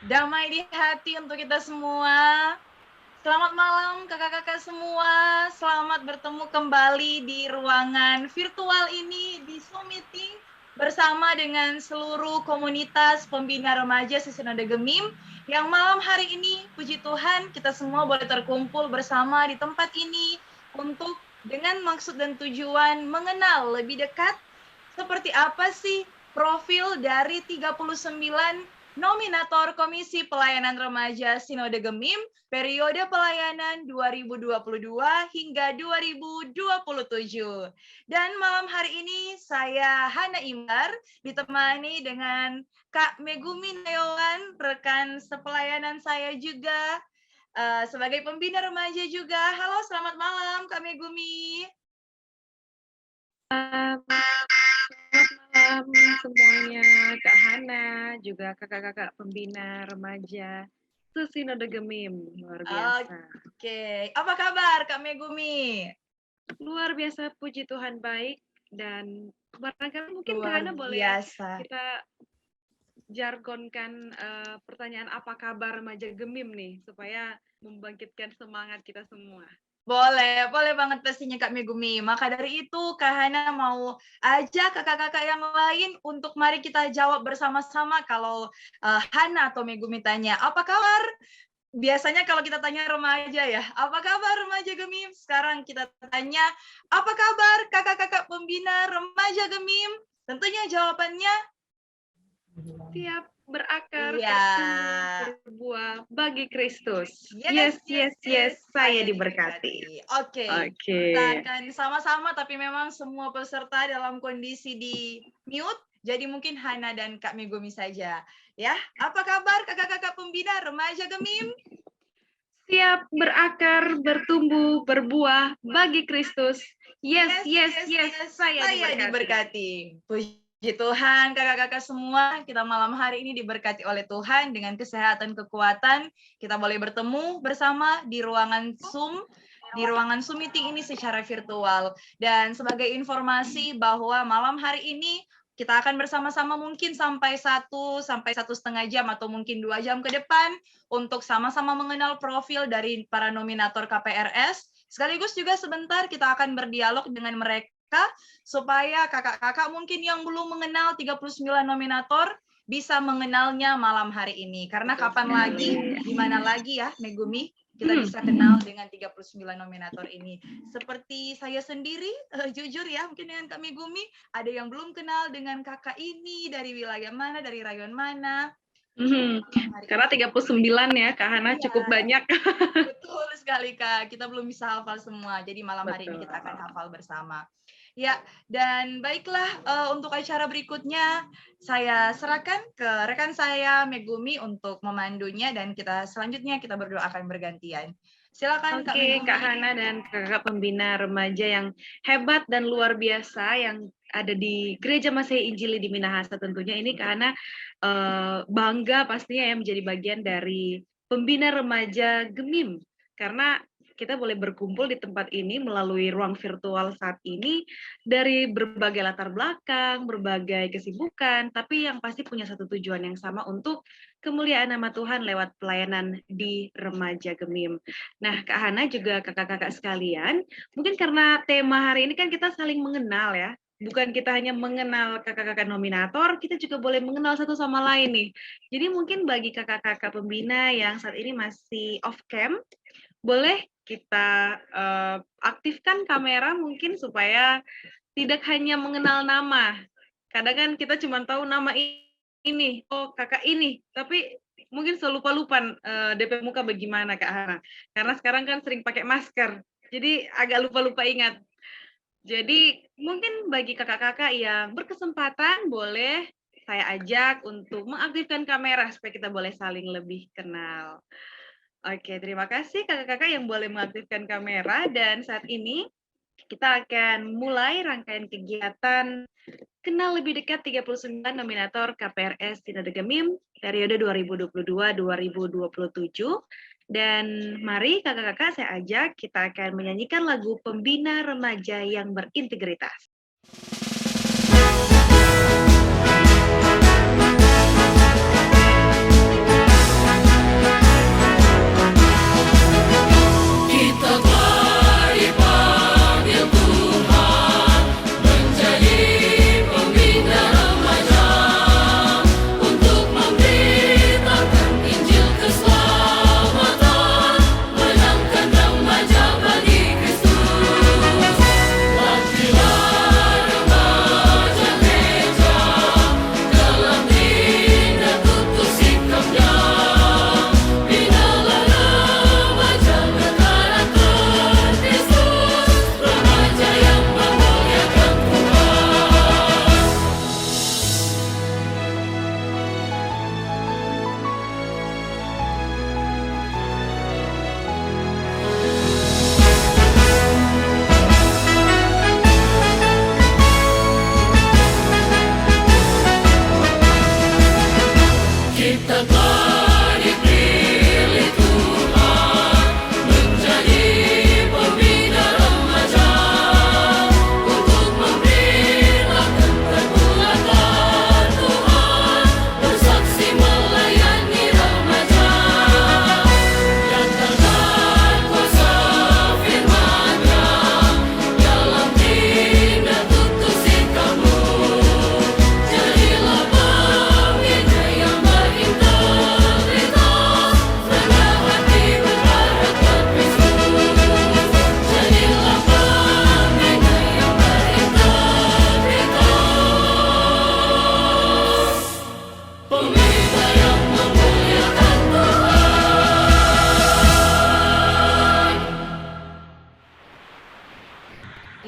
Damai di hati untuk kita semua. Selamat malam kakak-kakak semua. Selamat bertemu kembali di ruangan virtual ini di Zoom Meeting bersama dengan seluruh komunitas pembina remaja Sinode Gemim yang malam hari ini, puji Tuhan, kita semua boleh terkumpul bersama di tempat ini untuk dengan maksud dan tujuan mengenal lebih dekat seperti apa sih profil dari 39 nominator Komisi Pelayanan Remaja Sinode Gemim periode pelayanan 2022 hingga 2027. Dan malam hari ini saya Hana Imbar ditemani dengan Kak Megumi Nayawan, rekan sepelayanan saya juga sebagai pembina remaja juga. Halo, selamat malam Kak Megumi. Selamat malam semuanya, Kak Hana, juga kakak-kakak pembina remaja Sinode Gemim, luar biasa. Oke, apa kabar Kak Megumi? Luar biasa, puji Tuhan baik, dan barangkali mungkin Kak Hana boleh kita jargonkan pertanyaan apa kabar remaja Gemim nih, supaya membangkitkan semangat kita semua. Boleh banget pastinya Kak Megumi. Maka dari itu Kak Hana mau ajak kakak-kakak yang lain untuk mari kita jawab bersama-sama kalau Hana atau Megumi tanya, apa kabar? Biasanya kalau kita tanya remaja ya, apa kabar remaja Gemim? Sekarang kita tanya, apa kabar kakak-kakak pembina remaja Gemim? Tentunya jawabannya siap berakar, ya, berbuah bagi Kristus. Yes, saya diberkati. Oke. Kita akan sama-sama, tapi memang semua peserta dalam kondisi di mute, jadi mungkin Hana dan Kak Megumi saja. Ya, apa kabar kakak-kakak pembina remaja Gemim? Siap berakar, bertumbuh, berbuah bagi Kristus. Yes, saya diberkati. Puji Tuhan, kakak-kakak semua, kita malam hari ini diberkati oleh Tuhan dengan kesehatan, kekuatan. Kita boleh bertemu bersama di ruangan Zoom meeting ini secara virtual. Dan sebagai informasi bahwa malam hari ini kita akan bersama-sama mungkin sampai 1 sampai 1,5 jam atau mungkin 2 jam ke depan untuk sama-sama mengenal profil dari para nominator KPRS. Sekaligus juga sebentar kita akan berdialog dengan mereka supaya kakak-kakak mungkin yang belum mengenal 39 nominator bisa mengenalnya malam hari ini. Karena kapan lagi, di mana lagi ya Megumi, kita bisa kenal dengan 39 nominator ini. Seperti saya sendiri, jujur ya, mungkin dengan Kak Megumi, ada yang belum kenal dengan kakak ini, dari wilayah mana, dari rayon mana. Karena 39 ya, Kak Hana, cukup banyak. Betul sekali, Kak. Kita belum bisa hafal semua, jadi malam hari ini kita akan hafal bersama. Ya, dan baiklah untuk acara berikutnya saya serahkan ke rekan saya Megumi untuk memandunya dan selanjutnya kita berdua akan bergantian. Silakan Kak Megumi. Kak Hana dan kakak pembina remaja yang hebat dan luar biasa yang ada di Gereja Masehi Injili di Minahasa tentunya ini Kak Hana bangga pastinya ya menjadi bagian dari pembina remaja Gemim karena kita boleh berkumpul di tempat ini melalui ruang virtual saat ini dari berbagai latar belakang, berbagai kesibukan, tapi yang pasti punya satu tujuan yang sama untuk kemuliaan nama Tuhan lewat pelayanan di remaja Gemim. Nah, Kak Hana juga kakak-kakak sekalian, mungkin karena tema hari ini kan kita saling mengenal ya, bukan kita hanya mengenal kakak-kakak nominator, kita juga boleh mengenal satu sama lain nih. Jadi mungkin bagi kakak-kakak pembina yang saat ini masih off cam, boleh kita aktifkan kamera mungkin supaya tidak hanya mengenal nama. Kadang kan kita cuma tahu nama ini, oh kakak ini, tapi mungkin selupa-lupa DP muka bagaimana Kak Hana. Karena sekarang kan sering pakai masker, jadi agak lupa-lupa ingat. Jadi mungkin bagi kakak-kakak yang berkesempatan boleh saya ajak untuk mengaktifkan kamera supaya kita boleh saling lebih kenal. Oke, terima kasih kakak-kakak yang boleh mengaktifkan kamera dan saat ini kita akan mulai rangkaian kegiatan kenal lebih dekat 39 nominator KPRS Sinode Gemim periode 2022-2027. Dan mari kakak-kakak saya ajak kita akan menyanyikan lagu Pembina Remaja yang Berintegritas.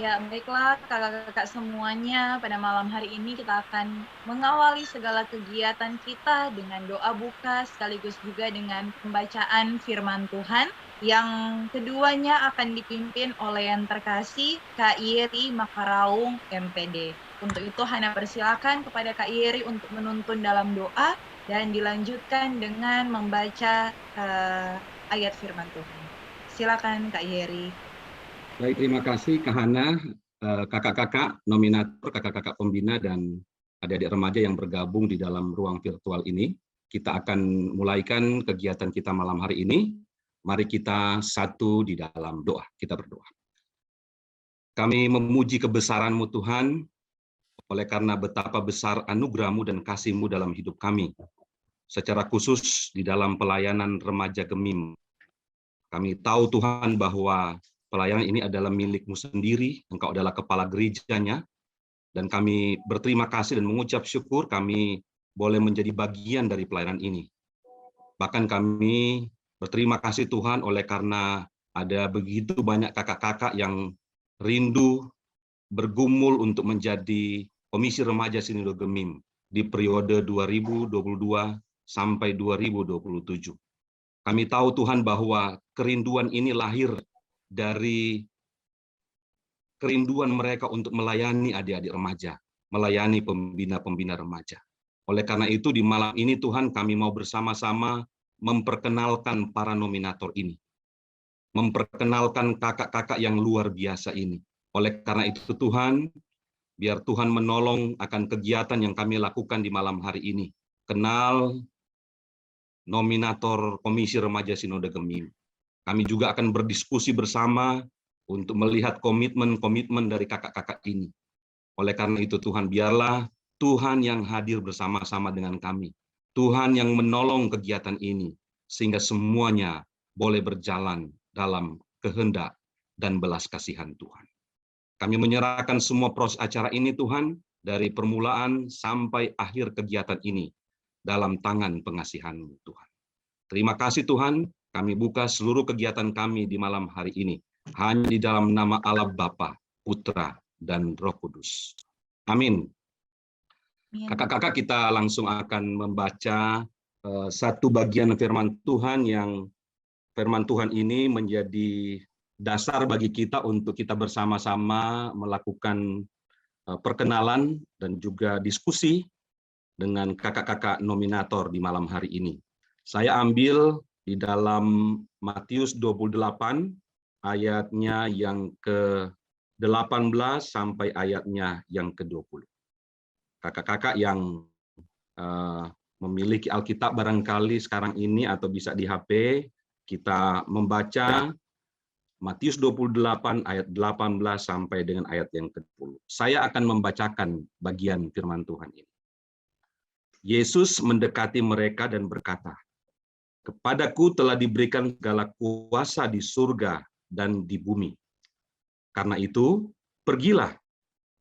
Ya, baiklah kakak-kakak semuanya, pada malam hari ini kita akan mengawali segala kegiatan kita dengan doa buka sekaligus juga dengan pembacaan firman Tuhan yang keduanya akan dipimpin oleh yang terkasih Kak Iri Makaraung MPD. Untuk itu Hana persilakan kepada Kak Iri untuk menuntun dalam doa dan dilanjutkan dengan membaca ayat firman Tuhan. Silakan Kak Iri. Baik, terima kasih Kak Hana, kakak-kakak nominator, kakak-kakak pembina, dan adik-adik remaja yang bergabung di dalam ruang virtual ini. Kita akan mulaikan kegiatan kita malam hari ini. Mari kita satu di dalam doa, kita berdoa. Kami memuji kebesaran-Mu Tuhan, oleh karena betapa besar anugerah-Mu dan kasih-Mu dalam hidup kami. Secara khusus di dalam pelayanan remaja Gemim. Kami tahu Tuhan bahwa pelayanan ini adalah milik-Mu sendiri, Engkau adalah kepala gerejanya, dan kami berterima kasih dan mengucap syukur kami boleh menjadi bagian dari pelayanan ini. Bahkan kami berterima kasih Tuhan oleh karena ada begitu banyak kakak-kakak yang rindu bergumul untuk menjadi Komisi Remaja Sinode Gemim di periode 2022 sampai 2027. Kami tahu Tuhan bahwa kerinduan ini lahir dari kerinduan mereka untuk melayani adik-adik remaja, melayani pembina-pembina remaja. Oleh karena itu di malam ini Tuhan kami mau bersama-sama memperkenalkan para nominator ini. Memperkenalkan kakak-kakak yang luar biasa ini. Oleh karena itu Tuhan, biar Tuhan menolong akan kegiatan yang kami lakukan di malam hari ini. Kenal nominator Komisi Remaja Sinode Gemim. Kami juga akan berdiskusi bersama untuk melihat komitmen-komitmen dari kakak-kakak ini. Oleh karena itu Tuhan, biarlah Tuhan yang hadir bersama-sama dengan kami. Tuhan yang menolong kegiatan ini, sehingga semuanya boleh berjalan dalam kehendak dan belas kasihan Tuhan. Kami menyerahkan semua proses acara ini Tuhan, dari permulaan sampai akhir kegiatan ini, dalam tangan pengasihan-Mu Tuhan. Terima kasih Tuhan, kami buka seluruh kegiatan kami di malam hari ini. Hanya di dalam nama Allah Bapa, Putra, dan Roh Kudus. Amin. Kakak-kakak kita langsung akan membaca satu bagian firman Tuhan yang firman Tuhan ini menjadi dasar bagi kita untuk kita bersama-sama melakukan perkenalan dan juga diskusi dengan kakak-kakak nominator di malam hari ini. Saya ambil di dalam Matius 28 ayatnya yang ke-18 sampai ayatnya yang ke-20. Kakak-kakak yang memiliki Alkitab barangkali sekarang ini atau bisa di HP, kita membaca Matius 28 ayat 18 sampai dengan ayat yang ke-20. Saya akan membacakan bagian firman Tuhan ini. Yesus mendekati mereka dan berkata, "Kepadaku telah diberikan segala kuasa di surga dan di bumi. Karena itu, pergilah,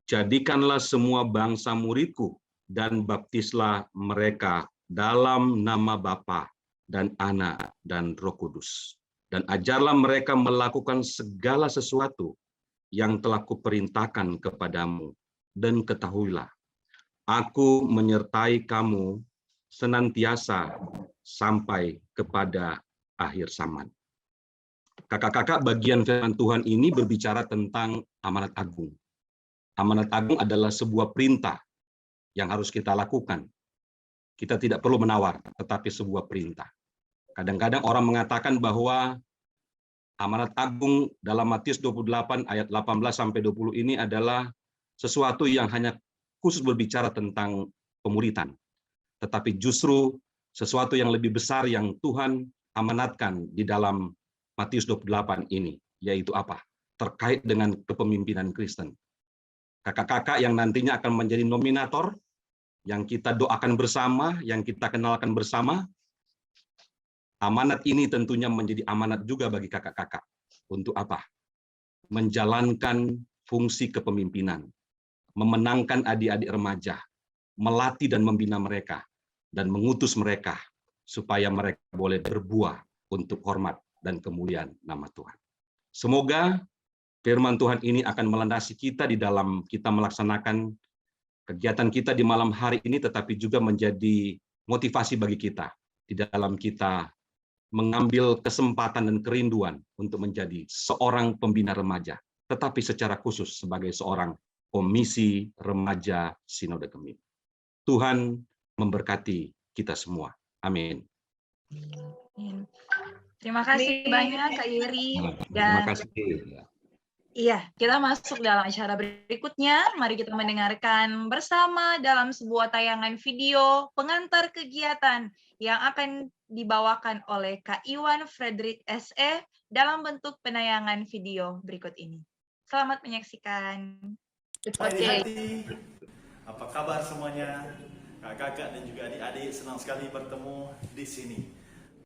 jadikanlah semua bangsa muridku, dan baptislah mereka dalam nama Bapa dan Anak dan Roh Kudus. Dan ajarlah mereka melakukan segala sesuatu yang telah kuperintahkan kepadamu. Dan ketahuilah, Aku menyertai kamu senantiasa sampai kepada akhir zaman." Kakak-kakak, bagian firman Tuhan ini berbicara tentang amanat agung. Amanat agung adalah sebuah perintah yang harus kita lakukan. Kita tidak perlu menawar, tetapi sebuah perintah. Kadang-kadang orang mengatakan bahwa amanat agung dalam Matius 28 ayat 18 sampai 20 ini adalah sesuatu yang hanya khusus berbicara tentang pemuritan. Tetapi justru sesuatu yang lebih besar yang Tuhan amanatkan di dalam Matius 28 ini, yaitu apa? Terkait dengan kepemimpinan Kristen. Kakak-kakak yang nantinya akan menjadi nominator, yang kita doakan bersama, yang kita kenalkan bersama, amanat ini tentunya menjadi amanat juga bagi kakak-kakak. Untuk apa? Menjalankan fungsi kepemimpinan, memenangkan adik-adik remaja, melatih dan membina mereka, dan mengutus mereka supaya mereka boleh berbuah untuk hormat dan kemuliaan nama Tuhan. Semoga firman Tuhan ini akan melandasi kita di dalam kita melaksanakan kegiatan kita di malam hari ini, tetapi juga menjadi motivasi bagi kita di dalam kita mengambil kesempatan dan kerinduan untuk menjadi seorang pembina remaja, tetapi secara khusus sebagai seorang komisi remaja Sinode Gemim. Tuhan memberkati kita semua. Amin. Terima kasih banyak Kak Iri. Terima kasih. Iya, kita masuk dalam acara berikutnya. Mari kita mendengarkan bersama dalam sebuah tayangan video pengantar kegiatan yang akan dibawakan oleh Kak Iwan Frederick SE dalam bentuk penayangan video berikut ini. Selamat menyaksikan. Oke. Apa kabar semuanya? Kakak-kakak dan juga adik-adik, senang sekali bertemu di sini.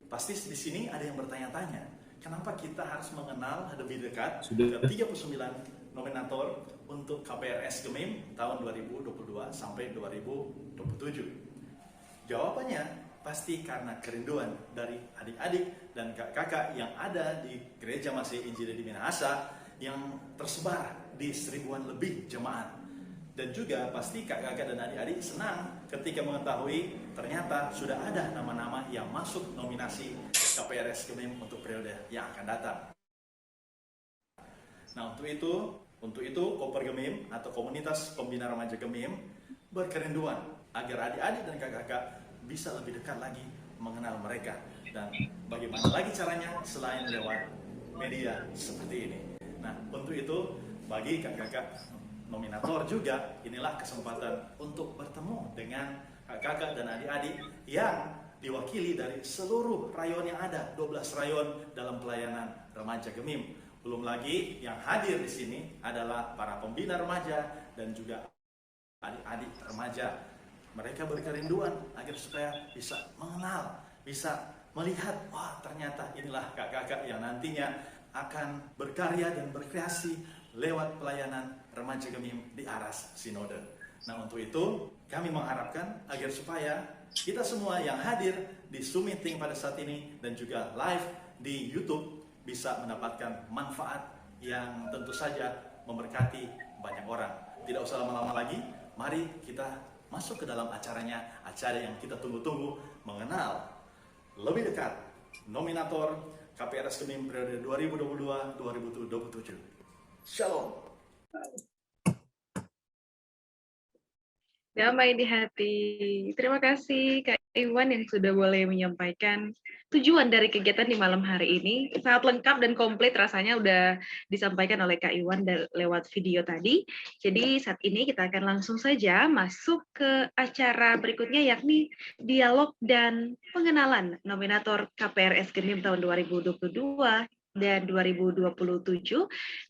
Pasti di sini ada yang bertanya-tanya, kenapa kita harus mengenal lebih dekat ke 39 nominator untuk KPRS Gemim tahun 2022 sampai 2027? Jawabannya pasti karena kerinduan dari adik-adik dan kakak-kakak yang ada di Gereja Masih Injili di Minahasa yang tersebar di 1000-an lebih jemaat. Dan juga pasti kakak-kakak dan adik-adik senang ketika mengetahui ternyata sudah ada nama-nama yang masuk nominasi KPRS Gemim untuk periode yang akan datang. Nah, untuk itu Koper Gemim atau Komunitas Pembina Remaja Gemim berkerinduan agar adik-adik dan kakak-kakak bisa lebih dekat lagi mengenal mereka. Dan bagaimana lagi caranya selain lewat media seperti ini. Nah, untuk itu bagi kakak-kakak nominator juga, inilah kesempatan untuk bertemu dengan kakak dan adik-adik yang diwakili dari seluruh rayon yang ada, 12 rayon dalam pelayanan remaja Gemim. Belum lagi yang hadir di sini adalah para pembina remaja dan juga adik-adik remaja. Mereka berkerinduan agar supaya bisa mengenal, bisa melihat, wah ternyata inilah kakak-kakak yang nantinya akan berkarya dan berkreasi lewat pelayanan remaja Gemim di Aras Sinode. Nah, untuk itu kami mengharapkan agar supaya kita semua yang hadir di Zoom meeting pada saat ini dan juga live di YouTube bisa mendapatkan manfaat yang tentu saja memberkati banyak orang. Tidak usah lama-lama lagi, mari kita masuk ke dalam acaranya, acara yang kita tunggu-tunggu, mengenal lebih dekat nominator KPRS Gemim periode 2022-2027. Shalom. Damai di hati. Terima kasih Kak Iwan yang sudah boleh menyampaikan tujuan dari kegiatan di malam hari ini. Sangat lengkap dan komplit rasanya udah disampaikan oleh Kak Iwan lewat video tadi. Jadi saat ini kita akan langsung saja masuk ke acara berikutnya, yakni dialog dan pengenalan nominator KPRS Gemim tahun 2022 dan 2027.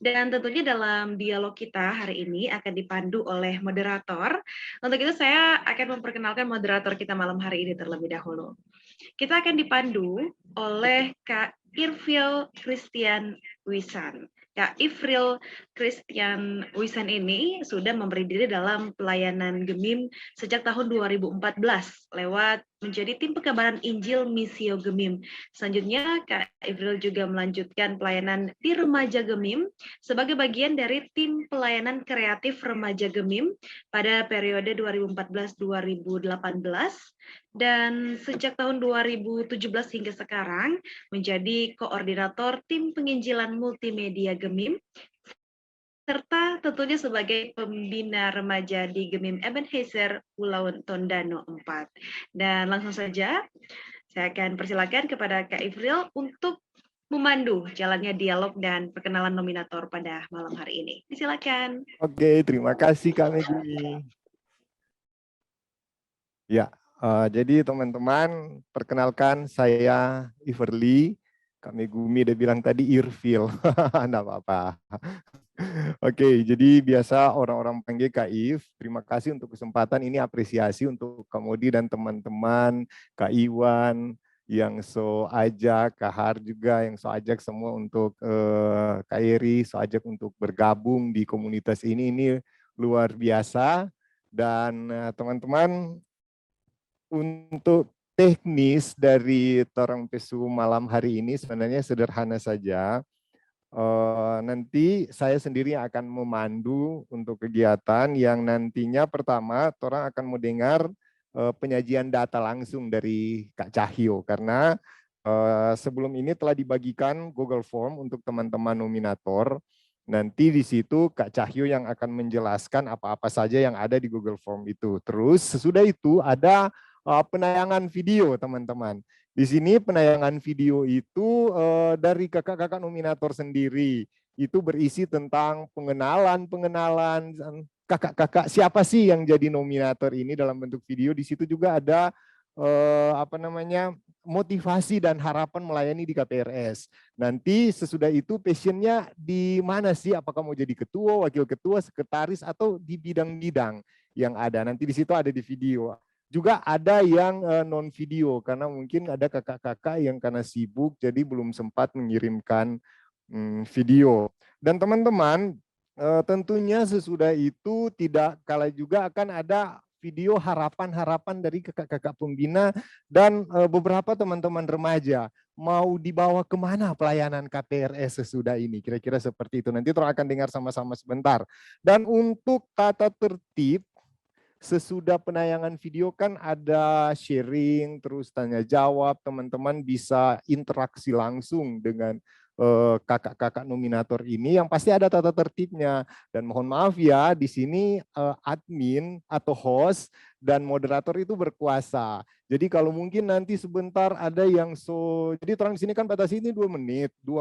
Dan tentunya dalam dialog kita hari ini akan dipandu oleh moderator. Untuk itu saya akan memperkenalkan moderator kita malam hari ini terlebih dahulu. Kita akan dipandu oleh Kak Irfil Christian Wisan. Kak Ifril Christian Wisan ini sudah memberi diri dalam pelayanan Gemim sejak tahun 2014 lewat menjadi tim pekabaran Injil Missio Gemim. Selanjutnya Kak Ifril juga melanjutkan pelayanan di Remaja Gemim sebagai bagian dari tim pelayanan kreatif Remaja Gemim pada periode 2014-2018 dan sejak tahun 2017 hingga sekarang menjadi koordinator tim penginjilan multimedia Gemim, serta tentunya sebagai pembina remaja di Gemim Ebenezer Pulau Tondano 4. Dan langsung saja, Saya akan persilakan kepada Kak Ifril untuk memandu jalannya dialog dan perkenalan nominator pada malam hari ini. Silakan. Oke, terima kasih Kak Megumi. Ya, jadi teman-teman, perkenalkan saya Iverly. Kak Megumi udah bilang tadi Irfil, enggak apa-apa. Oke, jadi biasa orang-orang panggil Kak If. Terima kasih untuk kesempatan ini, apresiasi untuk Kak Modi dan teman-teman, Kak Iwan, yang so ajak, Kak Har juga yang so ajak semua untuk Kak Eri, so ajak untuk bergabung di komunitas ini luar biasa. Dan teman-teman, untuk teknis dari Torang Pesu malam hari ini sebenarnya sederhana saja. Nanti saya sendiri akan memandu untuk kegiatan yang nantinya pertama orang akan mendengar penyajian data langsung dari Kak Cahyo, karena sebelum ini telah dibagikan Google Form untuk teman-teman nominator. Nanti di situ Kak Cahyo yang akan menjelaskan apa-apa saja yang ada di Google Form itu. Terus sesudah itu ada penayangan video, teman-teman. Di sini penayangan video itu dari kakak-kakak nominator sendiri. Itu berisi tentang pengenalan kakak-kakak siapa sih yang jadi nominator ini dalam bentuk video. Di situ juga ada motivasi dan harapan melayani di KPRS. Nanti sesudah itu passionnya di mana sih? Apakah mau jadi ketua, wakil ketua, sekretaris, atau di bidang-bidang yang ada. Nanti di situ ada di video. Juga ada yang non video karena mungkin ada kakak-kakak yang karena sibuk jadi belum sempat mengirimkan video. Dan teman-teman, tentunya sesudah itu tidak kalah juga akan ada video harapan-harapan dari kakak-kakak pembina dan beberapa teman-teman remaja mau dibawa kemana pelayanan KPRS sesudah ini, kira-kira seperti itu. Nanti kita akan dengar sama-sama sebentar. Dan untuk tata tertib, sesudah penayangan video kan ada sharing, terus tanya jawab, teman-teman bisa interaksi langsung dengan kakak-kakak nominator ini yang pasti ada tata tertibnya. Dan mohon maaf ya, di sini admin atau host dan moderator itu berkuasa. Jadi kalau mungkin nanti sebentar ada yang jadi orang di sini kan batas ini 2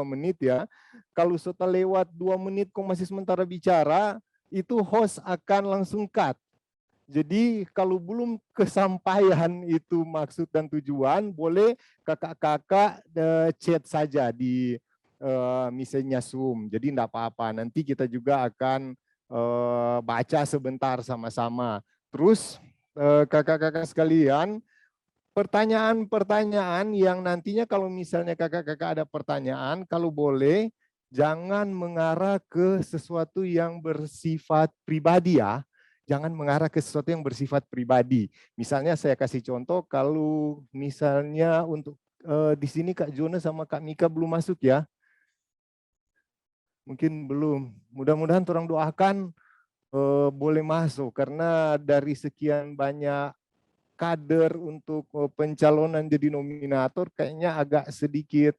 menit ya. Kalau setelah lewat 2 menit kok masih sementara bicara, itu host akan langsung cut. Jadi kalau belum kesampaian itu maksud dan tujuan, boleh kakak-kakak chat saja di misalnya Zoom. Jadi enggak apa-apa, nanti kita juga akan baca sebentar sama-sama. Terus kakak-kakak sekalian, pertanyaan-pertanyaan yang nantinya kalau misalnya kakak-kakak ada pertanyaan, kalau boleh jangan mengarah ke sesuatu yang bersifat pribadi ya. Jangan mengarah ke sesuatu yang bersifat pribadi. Misalnya saya kasih contoh, kalau misalnya untuk di sini Kak Jona sama Kak Mika belum masuk ya. Mungkin belum. Mudah-mudahan orang doakan boleh masuk, karena dari sekian banyak kader untuk pencalonan jadi nominator kayaknya agak sedikit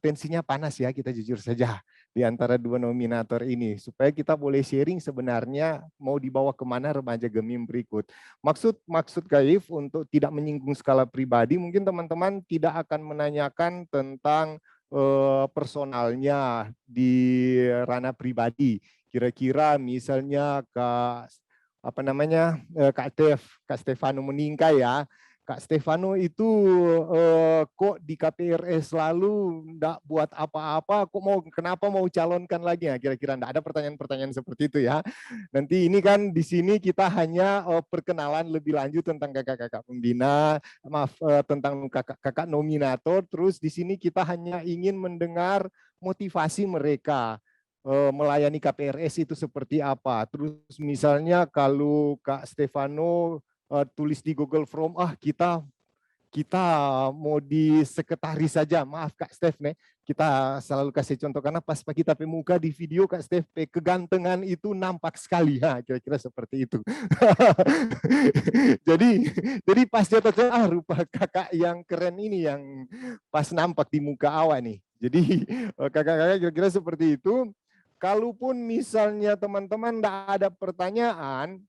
tensinya panas ya, kita jujur saja di antara 2 nominator ini, supaya kita boleh sharing sebenarnya mau dibawa kemana remaja Gemim berikut. Maksud Kaif untuk tidak menyinggung skala pribadi, mungkin teman-teman tidak akan menanyakan tentang personalnya di ranah pribadi. Kira-kira misalnya Kak Stefano meninggal ya. Kak Stefano itu kok di KPRS lalu enggak buat apa-apa, kenapa mau calonkan lagi ya, kira-kira enggak ada pertanyaan-pertanyaan seperti itu ya. Nanti ini kan di sini kita hanya perkenalan lebih lanjut tentang kakak-kakak pembina, tentang kakak-kakak nominator, terus di sini kita hanya ingin mendengar motivasi mereka melayani KPRS itu seperti apa. Terus misalnya kalau Kak Stefano tulis di Google Form, kita mau di sekretaris saja, maaf Kak Stef nih, kita selalu kasih contoh karena pas kita pemuka di video Kak Stef kegantengan itu nampak sekali, kira-kira seperti itu. jadi pas dia tahu, rupa kakak yang keren ini yang pas nampak di muka awak nih. Jadi kakak-kakak kira-kira seperti itu. Kalaupun misalnya teman-teman tidak ada pertanyaan,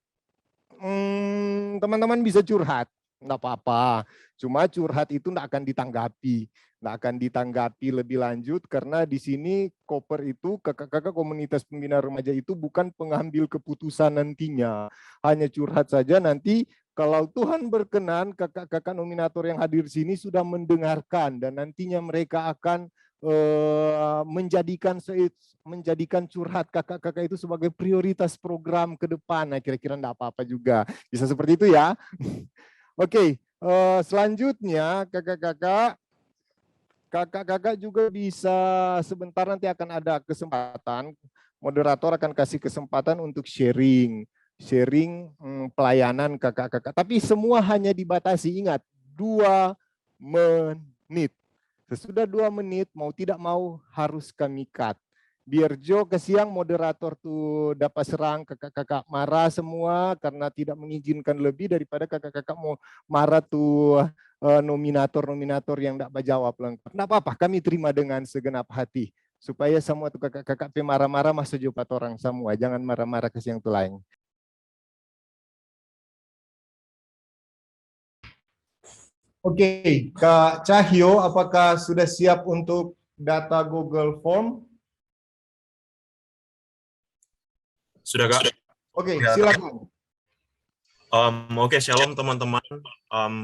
teman-teman bisa curhat. Enggak apa-apa. Cuma curhat itu enggak akan ditanggapi. Enggak akan ditanggapi lebih lanjut karena di sini Koper itu, kakak-kakak komunitas pembina remaja itu bukan pengambil keputusan nantinya. Hanya curhat saja, nanti kalau Tuhan berkenan, kakak-kakak nominator yang hadir di sini sudah mendengarkan dan nantinya mereka akan menjadikan curhat kakak-kakak itu sebagai prioritas program ke depan. Nah, kira-kira enggak apa-apa juga. Bisa seperti itu ya. Oke, selanjutnya kakak-kakak juga bisa sebentar nanti akan ada kesempatan, moderator akan kasih kesempatan untuk sharing pelayanan kakak-kakak. Tapi semua hanya dibatasi, ingat 2 menit. Sesudah 2 menit, mau tidak mau harus kami cut. Biar Jo ke siang moderator tuh dapat serang kakak-kakak marah semua karena tidak mengizinkan lebih daripada kakak-kakak mau marah tuh nominator-nominator yang tidak menjawab lengkap. Tidak apa-apa, kami terima dengan segenap hati. Supaya semua tuh kakak-kakak marah-marah masuk jupat orang semua. Jangan marah-marah ke siang tuh lain. Oke, Kak Cahyo, apakah sudah siap untuk data Google Form? Sudah, Kak. Oke, Ya. silakan. Oke, shalom teman-teman.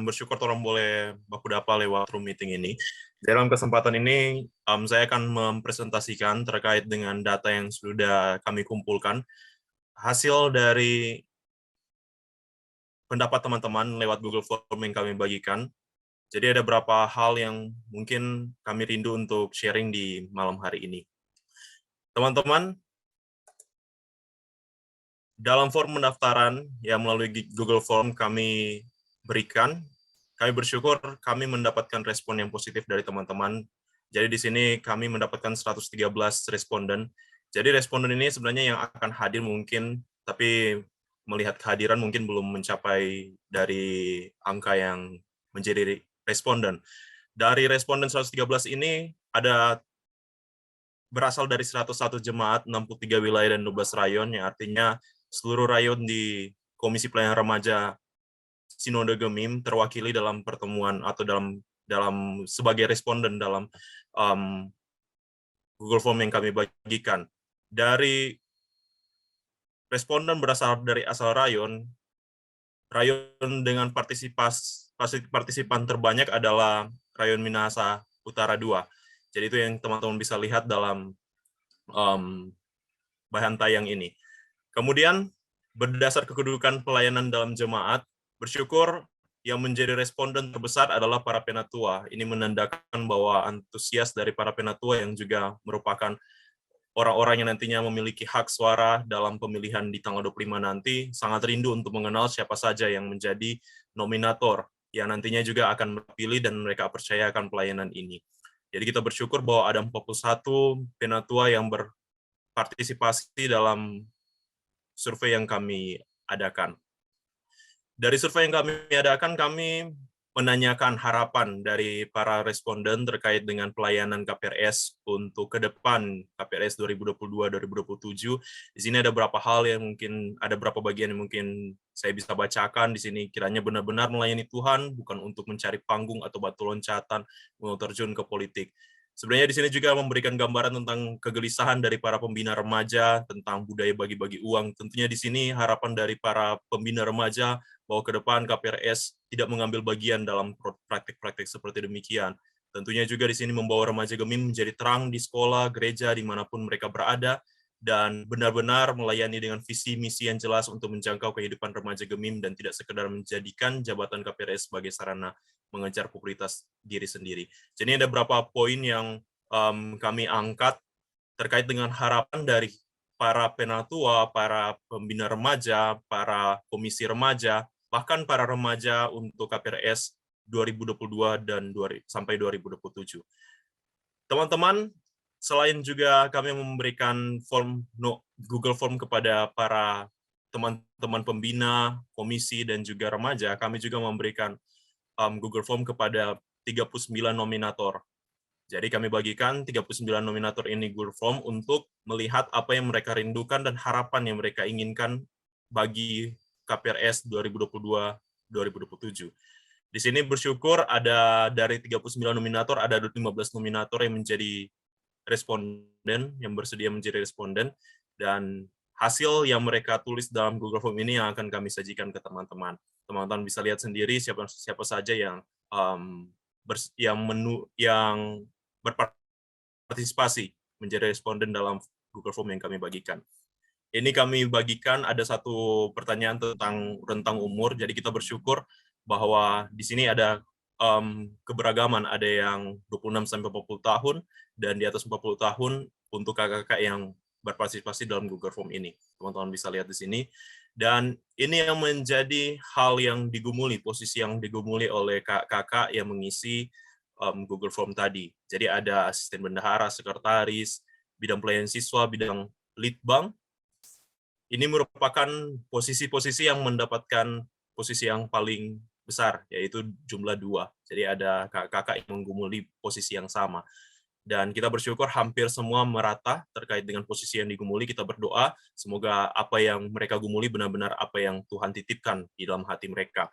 Bersyukur orang boleh baku dapa lewat room meeting ini. Dalam kesempatan ini, saya akan mempresentasikan terkait dengan data yang sudah kami kumpulkan. Hasil dari pendapat teman-teman lewat Google Form yang kami bagikan. Jadi ada beberapa hal yang mungkin kami rindu untuk sharing di malam hari ini. Teman-teman, dalam form pendaftaran yang melalui Google Form kami berikan, kami bersyukur kami mendapatkan respon yang positif dari teman-teman. Jadi di sini kami mendapatkan 113 responden. Jadi responden ini sebenarnya yang akan hadir mungkin, tapi melihat kehadiran mungkin belum mencapai dari angka yang menjadi responden. Dari responden 113 ini ada berasal dari 101 jemaat, 63 wilayah dan 12 rayon, yang artinya seluruh rayon di Komisi Pelayanan Remaja Sinode Gemim terwakili dalam pertemuan atau dalam sebagai responden dalam Google Form yang kami bagikan. Dari responden berasal dari asal rayon dengan partisipan terbanyak adalah rayon Minahasa Utara 2. Jadi itu yang teman-teman bisa lihat dalam bahan tayang ini. Kemudian, berdasar kedudukan pelayanan dalam jemaat, bersyukur yang menjadi responden terbesar adalah para penatua. Ini menandakan bahwa antusias dari para penatua yang juga merupakan orang-orang yang nantinya memiliki hak suara dalam pemilihan di tanggal 25 nanti, sangat rindu untuk mengenal siapa saja yang menjadi nominator, yang nantinya juga akan terpilih dan mereka percayakan pelayanan ini. Jadi kita bersyukur bahwa ada 41 penatua yang berpartisipasi dalam survei yang kami adakan. Dari survei yang kami adakan, kami menanyakan harapan dari para responden terkait dengan pelayanan KPRS untuk ke depan KPRS 2022-2027. Di sini ada beberapa hal yang mungkin, ada beberapa bagian yang mungkin saya bisa bacakan di sini. Kiranya benar-benar melayani Tuhan, bukan untuk mencari panggung atau batu loncatan, mau terjun ke politik. Sebenarnya di sini juga memberikan gambaran tentang kegelisahan dari para pembina remaja, tentang budaya bagi-bagi uang. Tentunya di sini harapan dari para pembina remaja bahwa ke depan KPRS tidak mengambil bagian dalam praktik-praktik seperti demikian. Tentunya juga di sini membawa remaja Gemim menjadi terang di sekolah, gereja, dimanapun mereka berada, dan benar-benar melayani dengan visi misi yang jelas untuk menjangkau kehidupan remaja Gemim dan tidak sekedar menjadikan jabatan KPRS sebagai sarana mengejar popularitas diri sendiri. Jadi ada beberapa poin yang kami angkat terkait dengan harapan dari para penatua, para pembina remaja, para komisi remaja, bahkan para remaja untuk KPRS 2022 dan sampai 2027. Teman-teman, selain juga kami memberikan Google Form kepada para teman-teman pembina, komisi, dan juga remaja, kami juga memberikan Google Form kepada 39 nominator. Jadi kami bagikan 39 nominator ini Google Form untuk melihat apa yang mereka rindukan dan harapan yang mereka inginkan bagi KPRS 2022-2027. Di sini bersyukur ada dari 39 nominator, ada 15 nominator yang menjadi responden, yang bersedia menjadi responden, dan hasil yang mereka tulis dalam Google Form ini yang akan kami sajikan ke teman-teman. Teman-teman bisa lihat sendiri siapa saja yang yang berpartisipasi menjadi responden dalam Google Form yang kami bagikan. Ini kami bagikan ada satu pertanyaan tentang rentang umur, jadi kita bersyukur bahwa di sini ada keberagaman, ada yang 26 sampai 40 tahun dan di atas 40 tahun untuk kakak-kakak yang berpartisipasi dalam Google Form ini. Teman-teman bisa lihat di sini. Dan ini yang menjadi hal yang digumuli, posisi yang digumuli oleh kakak-kakak yang mengisi Google Form tadi. Jadi ada asisten bendahara, sekretaris, bidang pelayanan siswa, bidang litbang. Ini merupakan posisi-posisi yang mendapatkan posisi yang paling besar, yaitu jumlah 2. Jadi ada kakak-kakak yang menggumuli posisi yang sama. Dan kita bersyukur hampir semua merata terkait dengan posisi yang digumuli. Kita berdoa, semoga apa yang mereka gumuli benar-benar apa yang Tuhan titipkan di dalam hati mereka.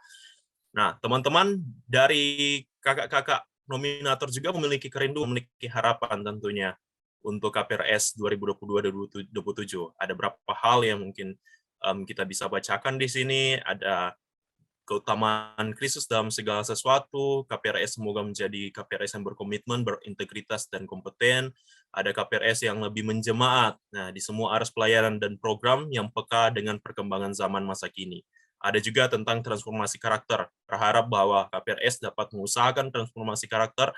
Nah, teman-teman dari kakak-kakak nominator juga memiliki kerinduan, memiliki harapan tentunya untuk KPRS 2022-2027. Ada beberapa hal yang mungkin kita bisa bacakan di sini. Ada keutamaan Kristus dalam segala sesuatu, KPRS semoga menjadi KPRS yang berkomitmen, berintegritas, dan kompeten. Ada KPRS yang lebih menjemaat, nah, di semua arus pelayanan dan program yang peka dengan perkembangan zaman masa kini. Ada juga tentang transformasi karakter. Berharap bahwa KPRS dapat mengusahakan transformasi karakter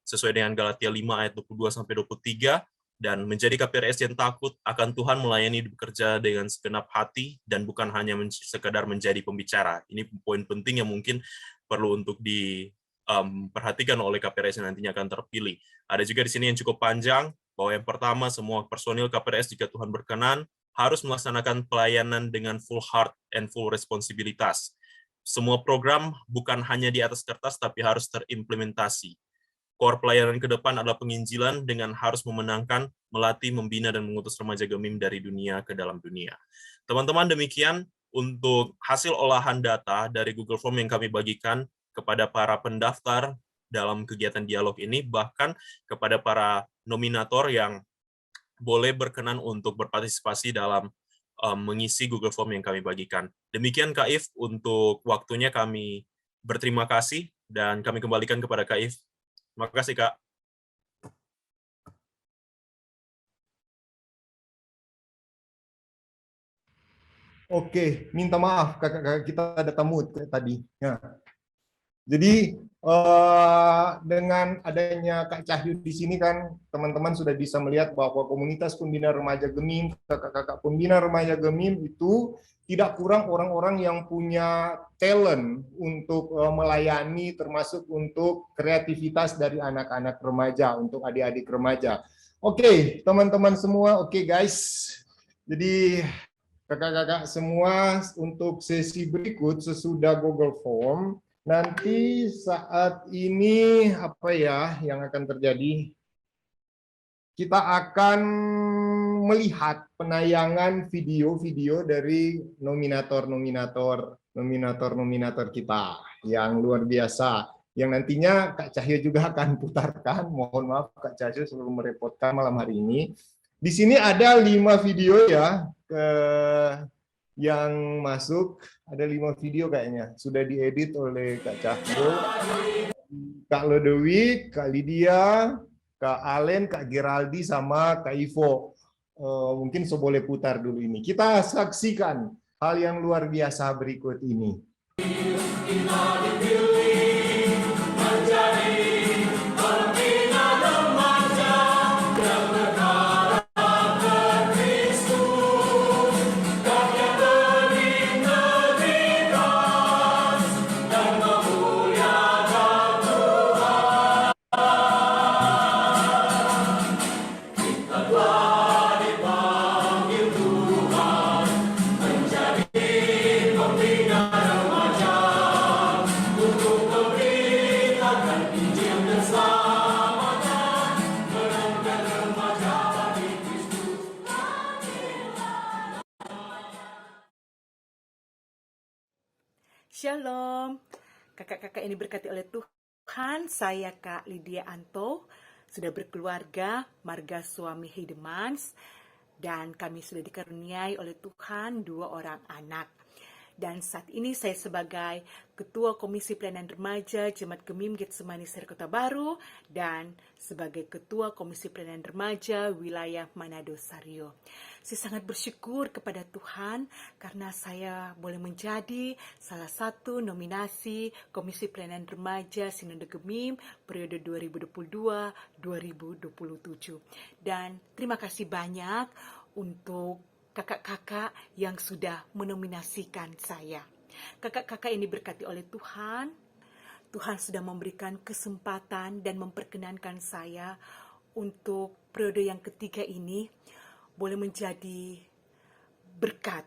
sesuai dengan Galatia 5 ayat 22-23, dan menjadi KPRS yang takut akan Tuhan, melayani bekerja dengan segenap hati, dan bukan hanya sekedar menjadi pembicara. Ini poin penting yang mungkin perlu untuk diperhatikan oleh KPRS yang nantinya akan terpilih. Ada juga di sini yang cukup panjang, bahwa yang pertama, semua personil KPRS jika Tuhan berkenan, harus melaksanakan pelayanan dengan full heart and full responsibilitas. Semua program bukan hanya di atas kertas, tapi harus terimplementasi. Core pelayanan ke depan adalah penginjilan dengan harus memenangkan, melatih, membina, dan mengutus remaja Gemim dari dunia ke dalam dunia. Teman-teman, demikian untuk hasil olahan data dari Google Form yang kami bagikan kepada para pendaftar dalam kegiatan dialog ini, bahkan kepada para nominator yang boleh berkenan untuk berpartisipasi dalam mengisi Google Form yang kami bagikan. Demikian Kak If, untuk waktunya kami berterima kasih, dan kami kembalikan kepada Kak If. Terima kasih, Kak. Oke, minta maaf kakak-kakak kita ada tamu tadi. Ya. Jadi dengan adanya Kak Cahyu di sini kan teman-teman sudah bisa melihat bahwa komunitas pembina remaja Gemim, kakak-kakak pembina remaja Gemim itu tidak kurang orang-orang yang punya talent untuk melayani, termasuk untuk kreativitas dari anak-anak remaja, untuk adik-adik remaja. Oke, teman-teman semua, oke guys. Jadi kakak-kakak semua, untuk sesi berikut sesudah Google Form, nanti saat ini apa ya yang akan terjadi? Kita akan melihat penayangan video-video dari nominator kita yang luar biasa, yang nantinya Kak Cahyo juga akan putarkan. Mohon maaf Kak Cahyo sebelum merepotkan malam hari ini. Di sini ada 5 video ya yang masuk, ada 5 video kayaknya sudah diedit oleh Kak Cahyo, Kak Lodewi, Kak Lydia, Kak Alen, Kak Geraldi, sama Kak Ivo. Mungkin saya boleh putar dulu ini. Kita saksikan hal yang luar biasa berikut ini. Shalom, Kakak-kakak ini diberkati oleh Tuhan, saya Kak Lydia Anto, sudah berkeluarga, marga suami Heidemans, dan kami sudah dikaruniai oleh Tuhan 2 orang anak. Dan saat ini saya sebagai Ketua Komisi Pelayanan Remaja Jemaat Gemim Getsemani Seri Kota Baru dan sebagai Ketua Komisi Pelayanan Remaja Wilayah Manado Sario. Saya sangat bersyukur kepada Tuhan karena saya boleh menjadi salah satu nominasi Komisi Pelayanan Remaja Sinode Gemim periode 2022-2027. Dan terima kasih banyak untuk kakak-kakak yang sudah menominasikan saya. Kakak-kakak ini diberkati oleh Tuhan. Tuhan sudah memberikan kesempatan dan memperkenankan saya untuk periode yang ketiga ini boleh menjadi berkat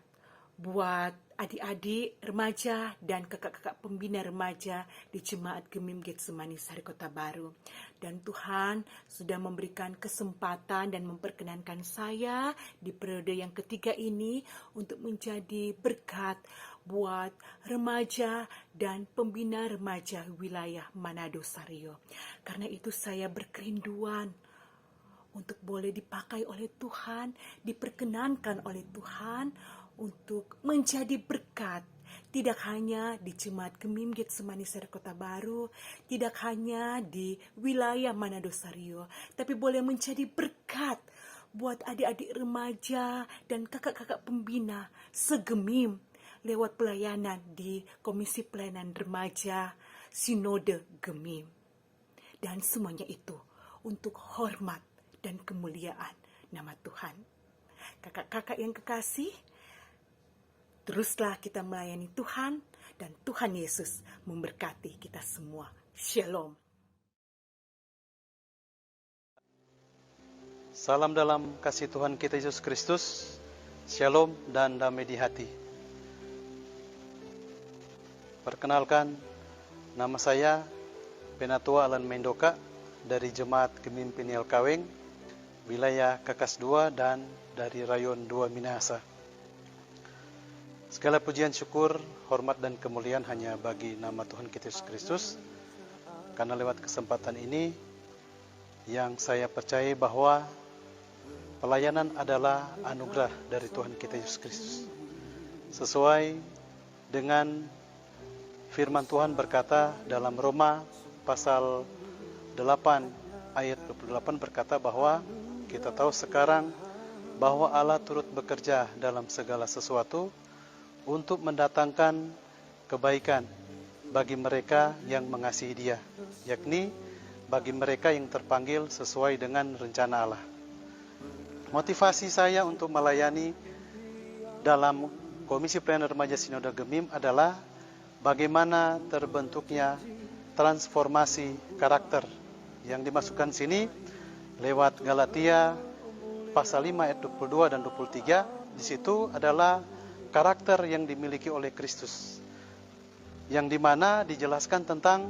buat adik-adik remaja dan kakak-kakak pembina remaja di Jemaat Gemim Getsemani Sari Kota Baru. Dan Tuhan sudah memberikan kesempatan dan memperkenankan saya di periode yang ketiga ini untuk menjadi berkat buat remaja dan pembina remaja wilayah Manado Sario. Karena itu saya berkerinduan untuk boleh dipakai oleh Tuhan, diperkenankan oleh Tuhan untuk menjadi berkat, tidak hanya di Jemaat Gemim Getsemani Sari Kota Baru, tidak hanya di wilayah Manado Sario, tapi boleh menjadi berkat buat adik-adik remaja dan kakak-kakak pembina segemim lewat pelayanan di Komisi Pelayanan Remaja Sinode Gemim. Dan semuanya itu untuk hormat dan kemuliaan nama Tuhan. Kakak-kakak yang kekasih, teruslah kita melayani Tuhan dan Tuhan Yesus memberkati kita semua. Shalom. Salam dalam kasih Tuhan kita Yesus Kristus. Shalom dan damai di hati. Perkenalkan, nama saya Penatua Alan Mendoka dari Jemaat Gemim Peniel Kaweng, wilayah Kakas 2 dan dari Rayon 2 Minahasa. Segala pujian syukur, hormat dan kemuliaan hanya bagi nama Tuhan kita Yesus Kristus. Karena lewat kesempatan ini yang saya percaya bahwa pelayanan adalah anugerah dari Tuhan kita Yesus Kristus. Sesuai dengan firman Tuhan berkata dalam Roma pasal 8 ayat 28 berkata bahwa kita tahu sekarang bahwa Allah turut bekerja dalam segala sesuatu untuk mendatangkan kebaikan bagi mereka yang mengasihi Dia, yakni bagi mereka yang terpanggil sesuai dengan rencana Allah. Motivasi saya untuk melayani dalam Komisi Pelayanan Remaja Sinode Gemim adalah bagaimana terbentuknya transformasi karakter yang dimasukkan sini lewat Galatia pasal 5 ayat 22 dan 23. Di situ adalah karakter yang dimiliki oleh Kristus, yang dimana dijelaskan tentang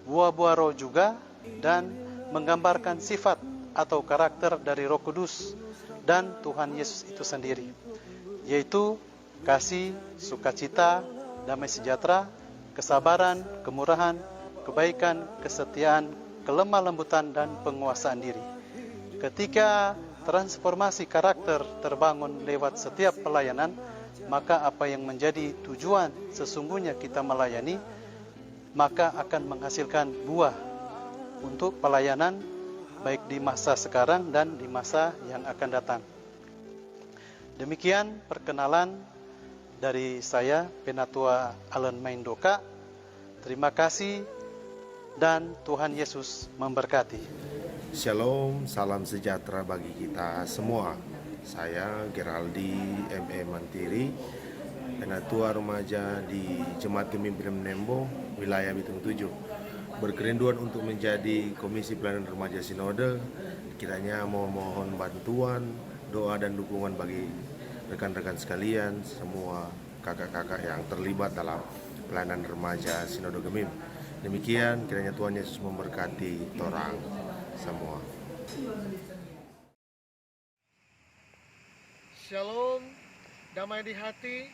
buah-buah roh juga dan menggambarkan sifat atau karakter dari Roh Kudus dan Tuhan Yesus itu sendiri, yaitu kasih, sukacita, damai sejahtera, kesabaran, kemurahan, kebaikan, kesetiaan, kelemah lembutan, dan penguasaan diri. Ketika transformasi karakter terbangun lewat setiap pelayanan, maka apa yang menjadi tujuan sesungguhnya kita melayani, maka akan menghasilkan buah untuk pelayanan baik di masa sekarang dan di masa yang akan datang. Demikian perkenalan dari saya, Penatua Alan Mendoka. Terima kasih dan Tuhan Yesus memberkati. Shalom, salam sejahtera bagi kita semua. Saya Geraldi M.E. Mantiri, Penatua Remaja di Jemaat Gemim Peniel Nembo, wilayah Bitung 7. Berkerinduan untuk menjadi Komisi Pelayanan Remaja Sinode. Kiranya mohon bantuan, doa dan dukungan bagi rekan-rekan sekalian, semua kakak-kakak yang terlibat dalam pelayanan remaja Sinode Gemim. Demikian, kiranya Tuhan Yesus memberkati torang semua. Shalom, damai di hati.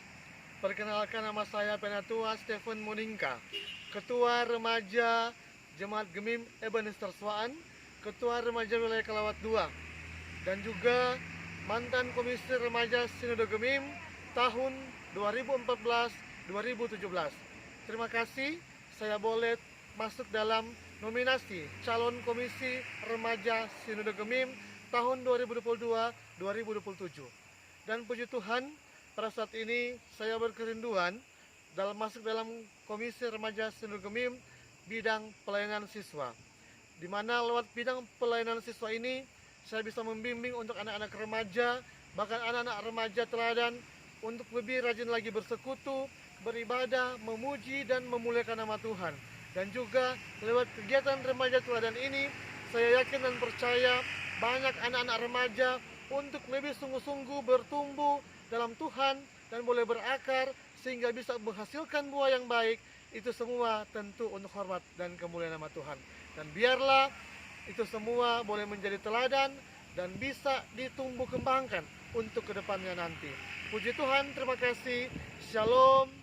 Perkenalkan, nama saya Penatua Stephen Moningka Ketua Remaja Jemaat Gemim Ebenezer Swaan, Ketua Remaja Wilayah Kelawat II, dan juga mantan Komisi Remaja Sinode Gemim tahun 2014-2017. Terima kasih, saya boleh masuk dalam nominasi calon Komisi Remaja Sinode Gemim tahun 2022-2027. Dan puji Tuhan, pada saat ini saya berkerinduan masuk dalam Komisi Remaja Sinode Gemim bidang pelayanan siswa, di mana lewat bidang pelayanan siswa ini saya bisa membimbing untuk anak-anak remaja, bahkan anak-anak remaja teladan untuk lebih rajin lagi bersekutu, beribadah, memuji dan memuliakan nama Tuhan. Dan juga lewat kegiatan remaja teladan ini, saya yakin dan percaya banyak anak-anak remaja untuk lebih sungguh-sungguh bertumbuh dalam Tuhan dan boleh berakar sehingga bisa menghasilkan buah yang baik. Itu semua tentu untuk hormat dan kemuliaan nama Tuhan. Dan biarlah itu semua boleh menjadi teladan dan bisa ditumbuh kembangkan untuk kedepannya nanti. Puji Tuhan, terima kasih. Shalom.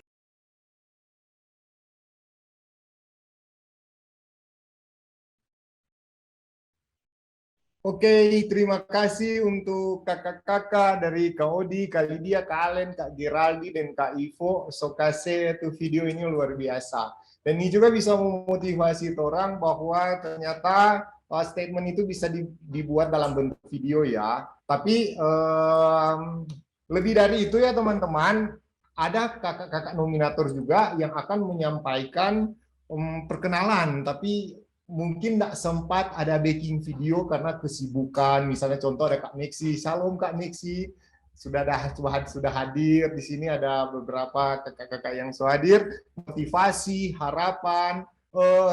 Oke, terima kasih untuk kakak-kakak dari Kak Odi, Kak Lydia, Kak Alen, Kak Geraldi, dan Kak Ivo. So kasih itu video ini luar biasa. Dan ini juga bisa memotivasi orang bahwa ternyata statement itu bisa dibuat dalam bentuk video ya. Tapi lebih dari itu ya teman-teman, ada kakak-kakak nominator juga yang akan menyampaikan perkenalan, tapi mungkin tidak sempat ada backing video karena kesibukan. Misalnya contoh ada Kak Nexi. Salam Kak Nexi, sudah hadir di sini. Ada beberapa kakak-kakak yang sudah hadir. Motivasi, harapan.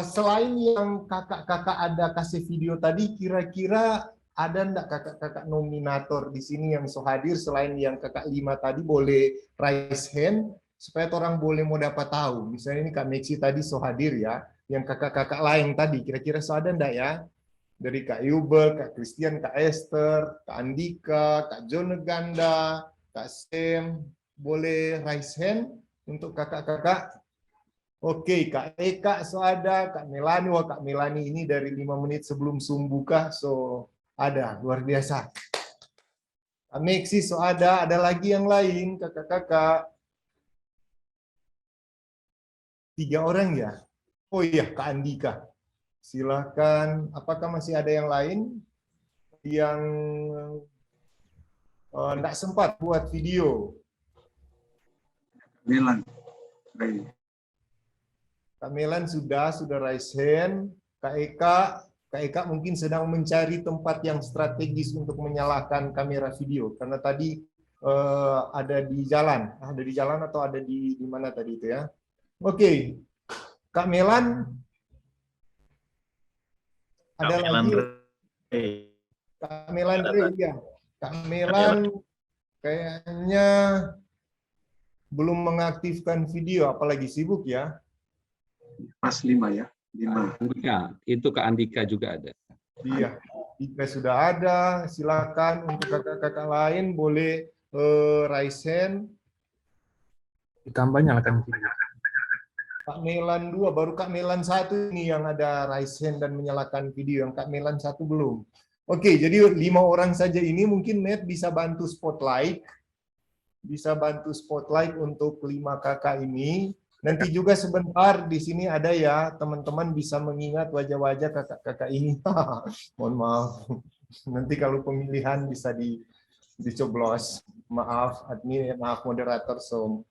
Selain yang kakak-kakak ada kasih video tadi, kira-kira ada enggak kakak-kakak nominator di sini yang sudah hadir selain yang kakak 5 tadi? Boleh raise hand supaya orang boleh mau dapat tahu. Misalnya ini Kak Nexi tadi sudah hadir ya. Yang kakak-kakak lain tadi, kira-kira ada enggak ya? Dari Kak Yubel, Kak Christian, Kak Esther, Kak Andika, Kak Joneganda, Kak Sam, boleh raise hand untuk kakak-kakak? Oke, Kak Eka ada, Kak Melani, wah Kak Melani ini dari 5 menit sebelum Zoom buka, so ada, luar biasa. Kak Mexi ada lagi yang lain, kakak-kakak. 3 orang ya? Oh iya, Kak Andika. Silakan. Apakah masih ada yang lain yang tidak sempat buat video? Milan. Kak Melan sudah raise hand. Kak Eka mungkin sedang mencari tempat yang strategis untuk menyalakan kamera video. Karena tadi ada di jalan. Ada di jalan atau ada di mana tadi itu ya? Oke. Kak Melan, ada lagi? Kak Melan, ya. Kak Melan kayaknya belum mengaktifkan video, apalagi sibuk ya? Pas 5 ya. 5. Andika, itu Kak Andika juga ada. Iya, Andika sudah ada. Silakan untuk kakak-kakak lain boleh raise hand. Ditambah nyalakan video. Kak Melan 2, baru Kak Melan 1 ini yang ada raise hand dan menyalakan video. Yang Kak Melan 1 belum. Oke, jadi 5 orang saja ini mungkin Net bisa bantu spotlight. Bisa bantu spotlight untuk 5 kakak ini. Nanti juga sebentar di sini ada ya, teman-teman bisa mengingat wajah-wajah kakak-kakak ini. Mohon maaf. Nanti kalau pemilihan bisa dicoblos. Maaf admin, maaf moderator. So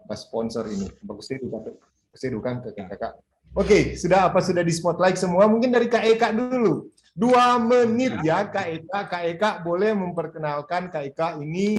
pas sponsor ini bagus edukan kakak-kakak. Oke, sudah di spotlight semua. Mungkin dari Kak Eka dulu. 2 menit ya Kak Eka boleh memperkenalkan Kak Eka ini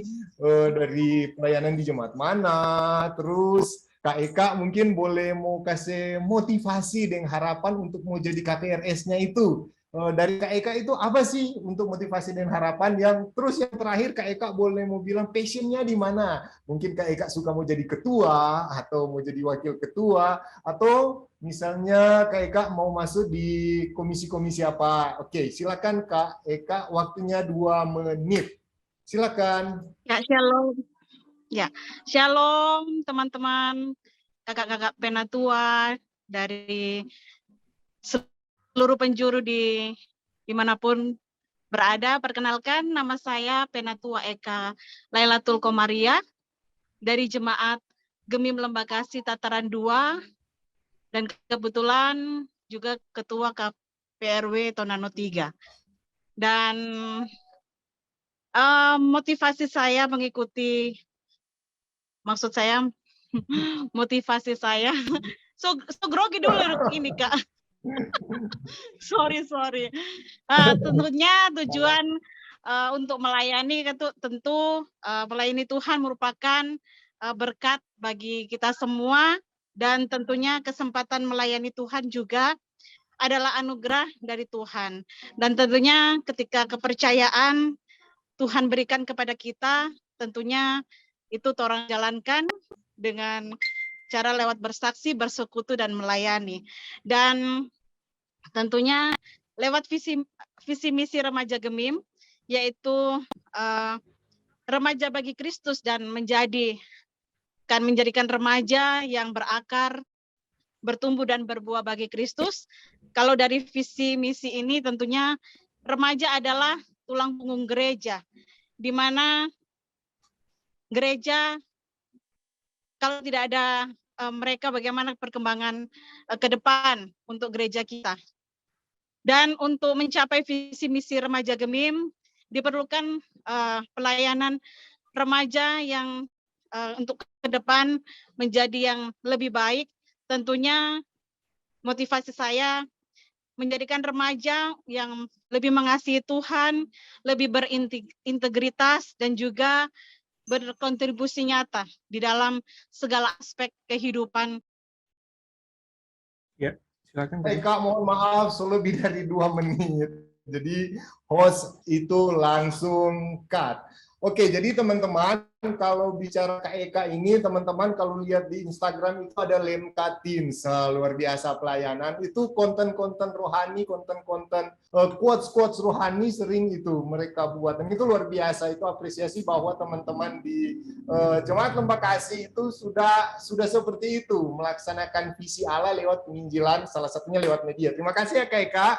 dari pelayanan di jemaat mana. Terus Kak Eka mungkin boleh mau kasih motivasi dan harapan untuk mau jadi KPRS-nya itu. Dari Kak Eka itu apa sih untuk motivasi dan harapan yang terakhir Kak Eka boleh mau bilang passionnya di mana? Mungkin Kak Eka suka mau jadi ketua atau mau jadi wakil ketua atau misalnya Kak Eka mau masuk di komisi-komisi apa? Oke, silakan Kak Eka, waktunya 2 menit. Silakan. Ya, shalom. Ya, shalom teman-teman. kakak-kakak Penatua dari seluruh penjuru dimanapun berada. Perkenalkan, nama saya Penatua Eka Lailatul Komaria dari Jemaat Gemim Lembakasi Tataran 2 dan kebetulan juga Ketua KPRW Tonano 3. Dan motivasi saya mengikuti, maksud saya motivasi saya, so grogi dulu ini Kak. sorry. Tentunya tujuan untuk melayani tentu melayani Tuhan merupakan berkat bagi kita semua, dan tentunya kesempatan melayani Tuhan juga adalah anugerah dari Tuhan. Dan tentunya ketika kepercayaan Tuhan berikan kepada kita, tentunya itu orang jalankan dengan cara lewat bersaksi, bersekutu, dan melayani. Dan tentunya lewat visi misi Remaja Gemim, yaitu remaja bagi Kristus dan menjadikan remaja yang berakar, bertumbuh dan berbuah bagi Kristus. Kalau dari visi misi ini tentunya remaja adalah tulang punggung gereja, di mana gereja kalau tidak ada mereka, bagaimana perkembangan ke depan untuk gereja kita. Dan untuk mencapai visi misi Remaja Gemim diperlukan pelayanan remaja yang untuk ke depan menjadi yang lebih baik. Tentunya motivasi saya menjadikan remaja yang lebih mengasihi Tuhan, lebih berintegritas, dan juga berkontribusi nyata di dalam segala aspek kehidupan. Ya, silakan. Kak, mohon maaf, lebih dari 2 menit. Jadi host itu langsung cut. Oke, jadi teman-teman, kalau bicara Kak Eka ini, teman-teman kalau lihat di Instagram itu ada Lemka Teams, luar biasa pelayanan. Itu konten-konten rohani, konten-konten quotes-quotes rohani sering itu mereka buat. Dan itu luar biasa, itu apresiasi bahwa teman-teman di Jemaat Lembakasi itu sudah seperti itu, melaksanakan visi Allah lewat penginjilan, salah satunya lewat media. Terima kasih ya Kak Eka.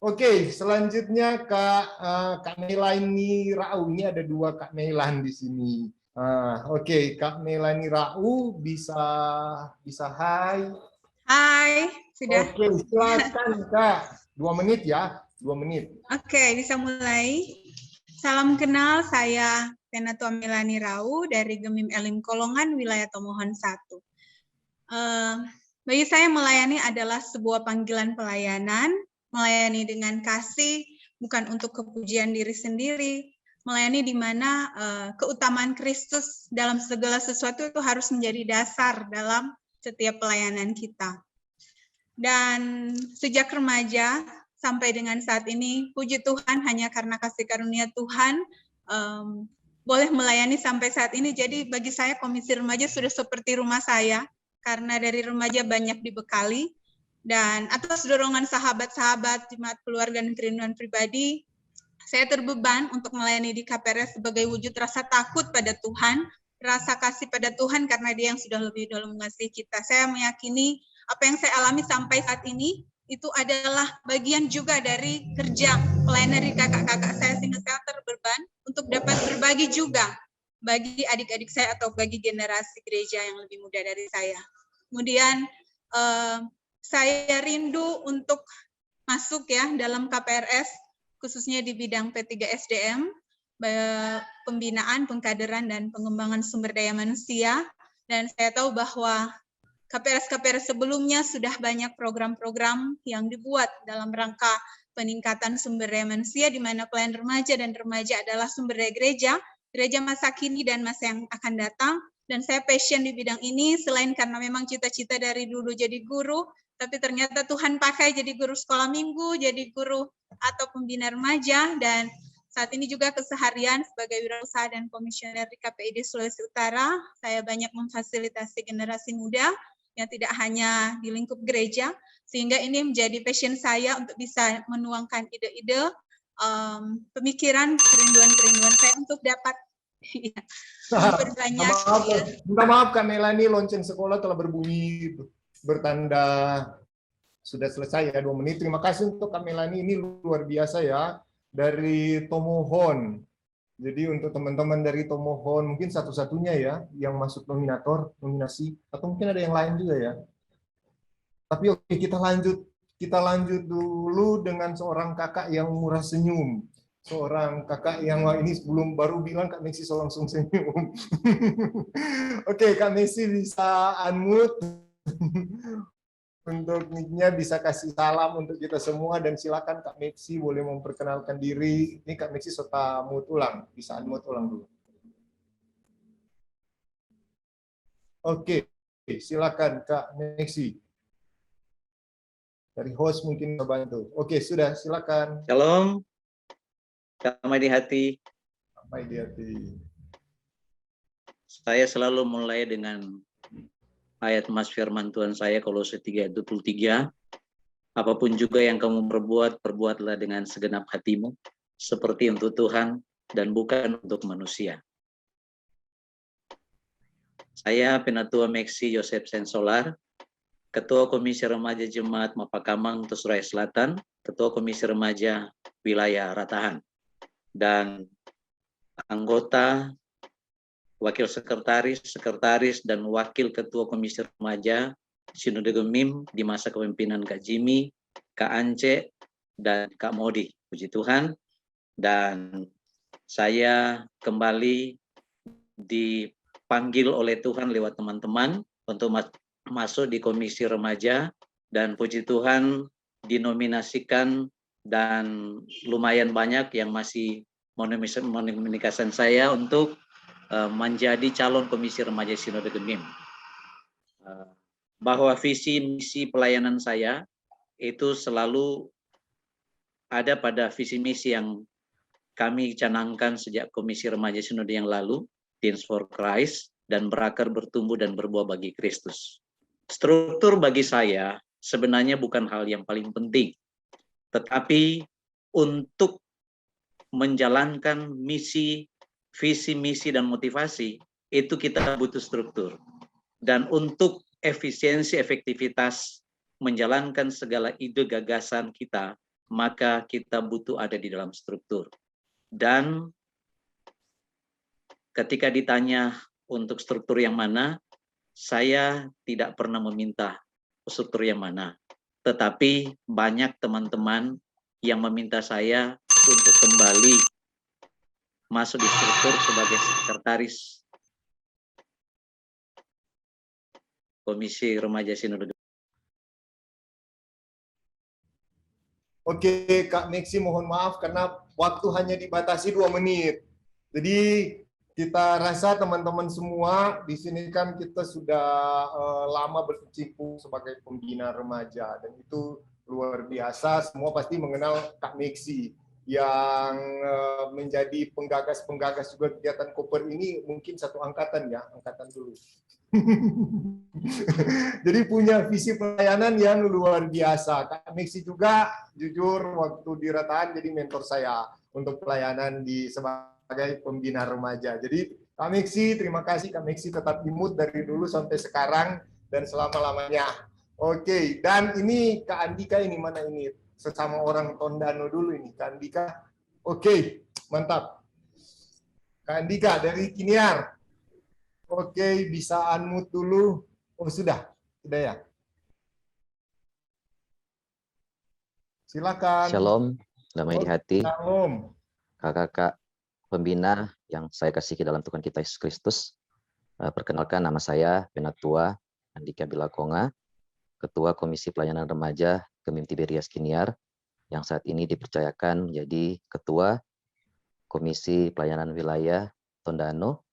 Oke, selanjutnya Kak Melani Rau. Ini ada 2 Kak Melan di sini. Oke, Kak Melani Rau bisa hai. Hai, sudah. Oke, silakan Kak. 2 menit ya, 2 menit. Oke, bisa mulai. Salam kenal, saya Penatua Melani Rau dari Gemim Elim Kolongan, wilayah Tomohon 1. Bagi saya melayani adalah sebuah panggilan pelayanan. Melayani dengan kasih, bukan untuk kepujian diri sendiri, melayani di mana keutamaan Kristus dalam segala sesuatu itu harus menjadi dasar dalam setiap pelayanan kita. Dan sejak remaja sampai dengan saat ini, puji Tuhan hanya karena kasih karunia Tuhan, boleh melayani sampai saat ini. Jadi bagi saya komisi remaja sudah seperti rumah saya, karena dari remaja banyak dibekali, dan atas dorongan sahabat-sahabat, jemaat keluarga dan kerinduan pribadi, saya terbeban untuk melayani di KPRS sebagai wujud rasa takut pada Tuhan, rasa kasih pada Tuhan karena Dia yang sudah lebih dahulu mengasihi kita. Saya meyakini apa yang saya alami sampai saat ini itu adalah bagian juga dari kerja pelayanan dari kakak-kakak saya, sehingga saya terbeban untuk dapat berbagi juga bagi adik-adik saya atau bagi generasi gereja yang lebih muda dari saya. Kemudian saya rindu untuk masuk ya dalam KPRS, khususnya di bidang P3 SDM, pembinaan, pengkaderan, dan pengembangan sumber daya manusia. Dan saya tahu bahwa KPRS sebelumnya sudah banyak program-program yang dibuat dalam rangka peningkatan sumber daya manusia, di mana pelayan remaja dan remaja adalah sumber daya gereja masa kini dan masa yang akan datang. Dan saya passion di bidang ini, selain karena memang cita-cita dari dulu jadi guru, tapi ternyata Tuhan pakai jadi guru sekolah minggu, jadi guru atau pembina remaja, dan saat ini juga keseharian sebagai wirausaha dan komisioner di KPID Sulawesi Utara. Saya banyak memfasilitasi generasi muda yang tidak hanya di lingkup gereja, sehingga ini menjadi passion saya untuk bisa menuangkan ide-ide, pemikiran, kerinduan-kerinduan saya untuk dapat Iya, Nah, memperbanyak maaf, ya. minta maaf Kak Melani, lonceng sekolah telah berbunyi bertanda sudah selesai ya 2 menit. Terima kasih untuk Kak Melani, ini luar biasa ya, dari Tomohon. Jadi untuk teman-teman dari Tomohon mungkin satu-satunya ya yang masuk nominasi, atau mungkin ada yang lain juga ya. Tapi oke, kita lanjut dulu dengan seorang kakak yang murah senyum. Seorang kakak yang ini sebelum baru bilang Kak Messi langsung senyum. Oke, Kak Messi bisa unmute untuk mic-nya, bisa kasih salam untuk kita semua, dan silakan Kak Messi boleh memperkenalkan diri. Ini Kak Messi serta mute ulang, bisa unmute ulang dulu. Oke, silakan Kak Messi. Dari host mungkin bantu. Oke, sudah, silakan. Shalom. Damai di hati. Damai di hati. Saya selalu mulai dengan ayat mas firman Tuhan saya, Kolose 3:23. Apapun juga yang kamu perbuat, perbuatlah dengan segenap hatimu, seperti untuk Tuhan dan bukan untuk manusia. Saya Penatua Meksi Yosef Sensolar, Ketua Komisi Remaja Jemaat Mapakamang Tusuraya Selatan, Ketua Komisi Remaja Wilayah Ratahan, dan anggota, wakil sekretaris, dan wakil ketua Komisi Remaja Sinode Gemim di masa kepemimpinan Kak Jimmy, Kak Ance, dan Kak Modi. Puji Tuhan. Dan saya kembali dipanggil oleh Tuhan lewat teman-teman untuk masuk di Komisi Remaja, dan puji Tuhan dinominasikan, dan lumayan banyak yang masih menominasikan saya untuk menjadi calon Komisi Remaja Sinode Gemim. Bahwa visi misi pelayanan saya itu selalu ada pada visi misi yang kami canangkan sejak Komisi Remaja Sinode yang lalu, Teens for Christ, dan berakar, bertumbuh, dan berbuah bagi Kristus. Struktur bagi saya sebenarnya bukan hal yang paling penting, tetapi untuk menjalankan misi, visi misi, dan motivasi, itu kita butuh struktur. Dan untuk efisiensi, efektivitas menjalankan segala ide gagasan kita, maka kita butuh ada di dalam struktur. Dan ketika ditanya untuk struktur yang mana, saya tidak pernah meminta struktur yang mana. Tetapi banyak teman-teman yang meminta saya untuk kembali masuk di struktur sebagai sekretaris Komisi Remaja Sinode. Oke, Kak Meksi, mohon maaf karena waktu hanya dibatasi 2 menit. Jadi kita rasa teman-teman semua di sini kan kita sudah lama berkecimpung sebagai pembina remaja, dan itu luar biasa. Semua pasti mengenal Kak Meksi yang menjadi penggagas juga kegiatan Koper ini, mungkin satu angkatan ya, angkatan dulu. Jadi punya visi pelayanan yang luar biasa. Kak Meksi juga jujur waktu di Ratahan jadi mentor saya untuk pelayanan di sebagai pembina remaja. Jadi Kak Meksi, terima kasih Kak Meksi tetap di mood dari dulu sampai sekarang dan selama-lamanya. Oke, dan ini Kak Andika, ini mana ini? Sesama orang Tondano dulu ini, Kak Andika. Oke, mantap. Kak Andika dari Kiniar. Oke, bisa unmute dulu. Oh, sudah ya. Silakan. Shalom, damai di hati. Shalom. Kakak-kakak pembina yang saya kasihi dalam Tuhan kita Yesus Kristus. Perkenalkan, nama saya Penatua Andika Bilakonga, Ketua Komisi Pelayanan Remaja Gemim Tiberias Kiniar, yang saat ini dipercayakan menjadi Ketua Komisi Pelayanan Wilayah Tondano,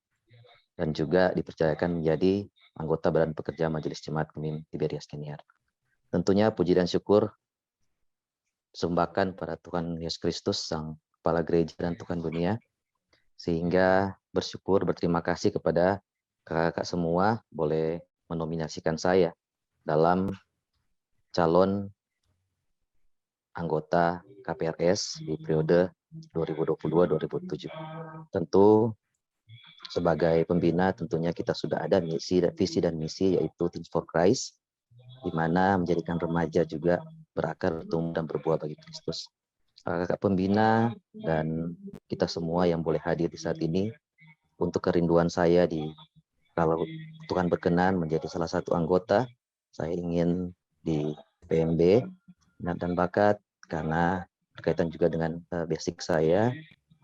dan juga dipercayakan menjadi anggota Badan Pekerja Majelis Jemaat Gemim Tiberias Kiniar. Tentunya puji dan syukur sembahkan pada Tuhan Yesus Kristus, Sang Kepala Gereja dan Tuhan dunia, sehingga bersyukur, berterima kasih kepada kakak-kakak semua boleh menominasikan saya dalam calon anggota KPRS di periode 2022-2027. Tentu sebagai pembina tentunya kita sudah ada visi dan misi, yaitu Teens for Christ, di mana menjadikan remaja juga berakar, bertumbuh dan berbuah bagi Kristus. Kakak pembina dan kita semua yang boleh hadir di saat ini, untuk kerinduan saya kalau Tuhan berkenan menjadi salah satu anggota, saya ingin di PMB minat dan bakat karena berkaitan juga dengan basic saya,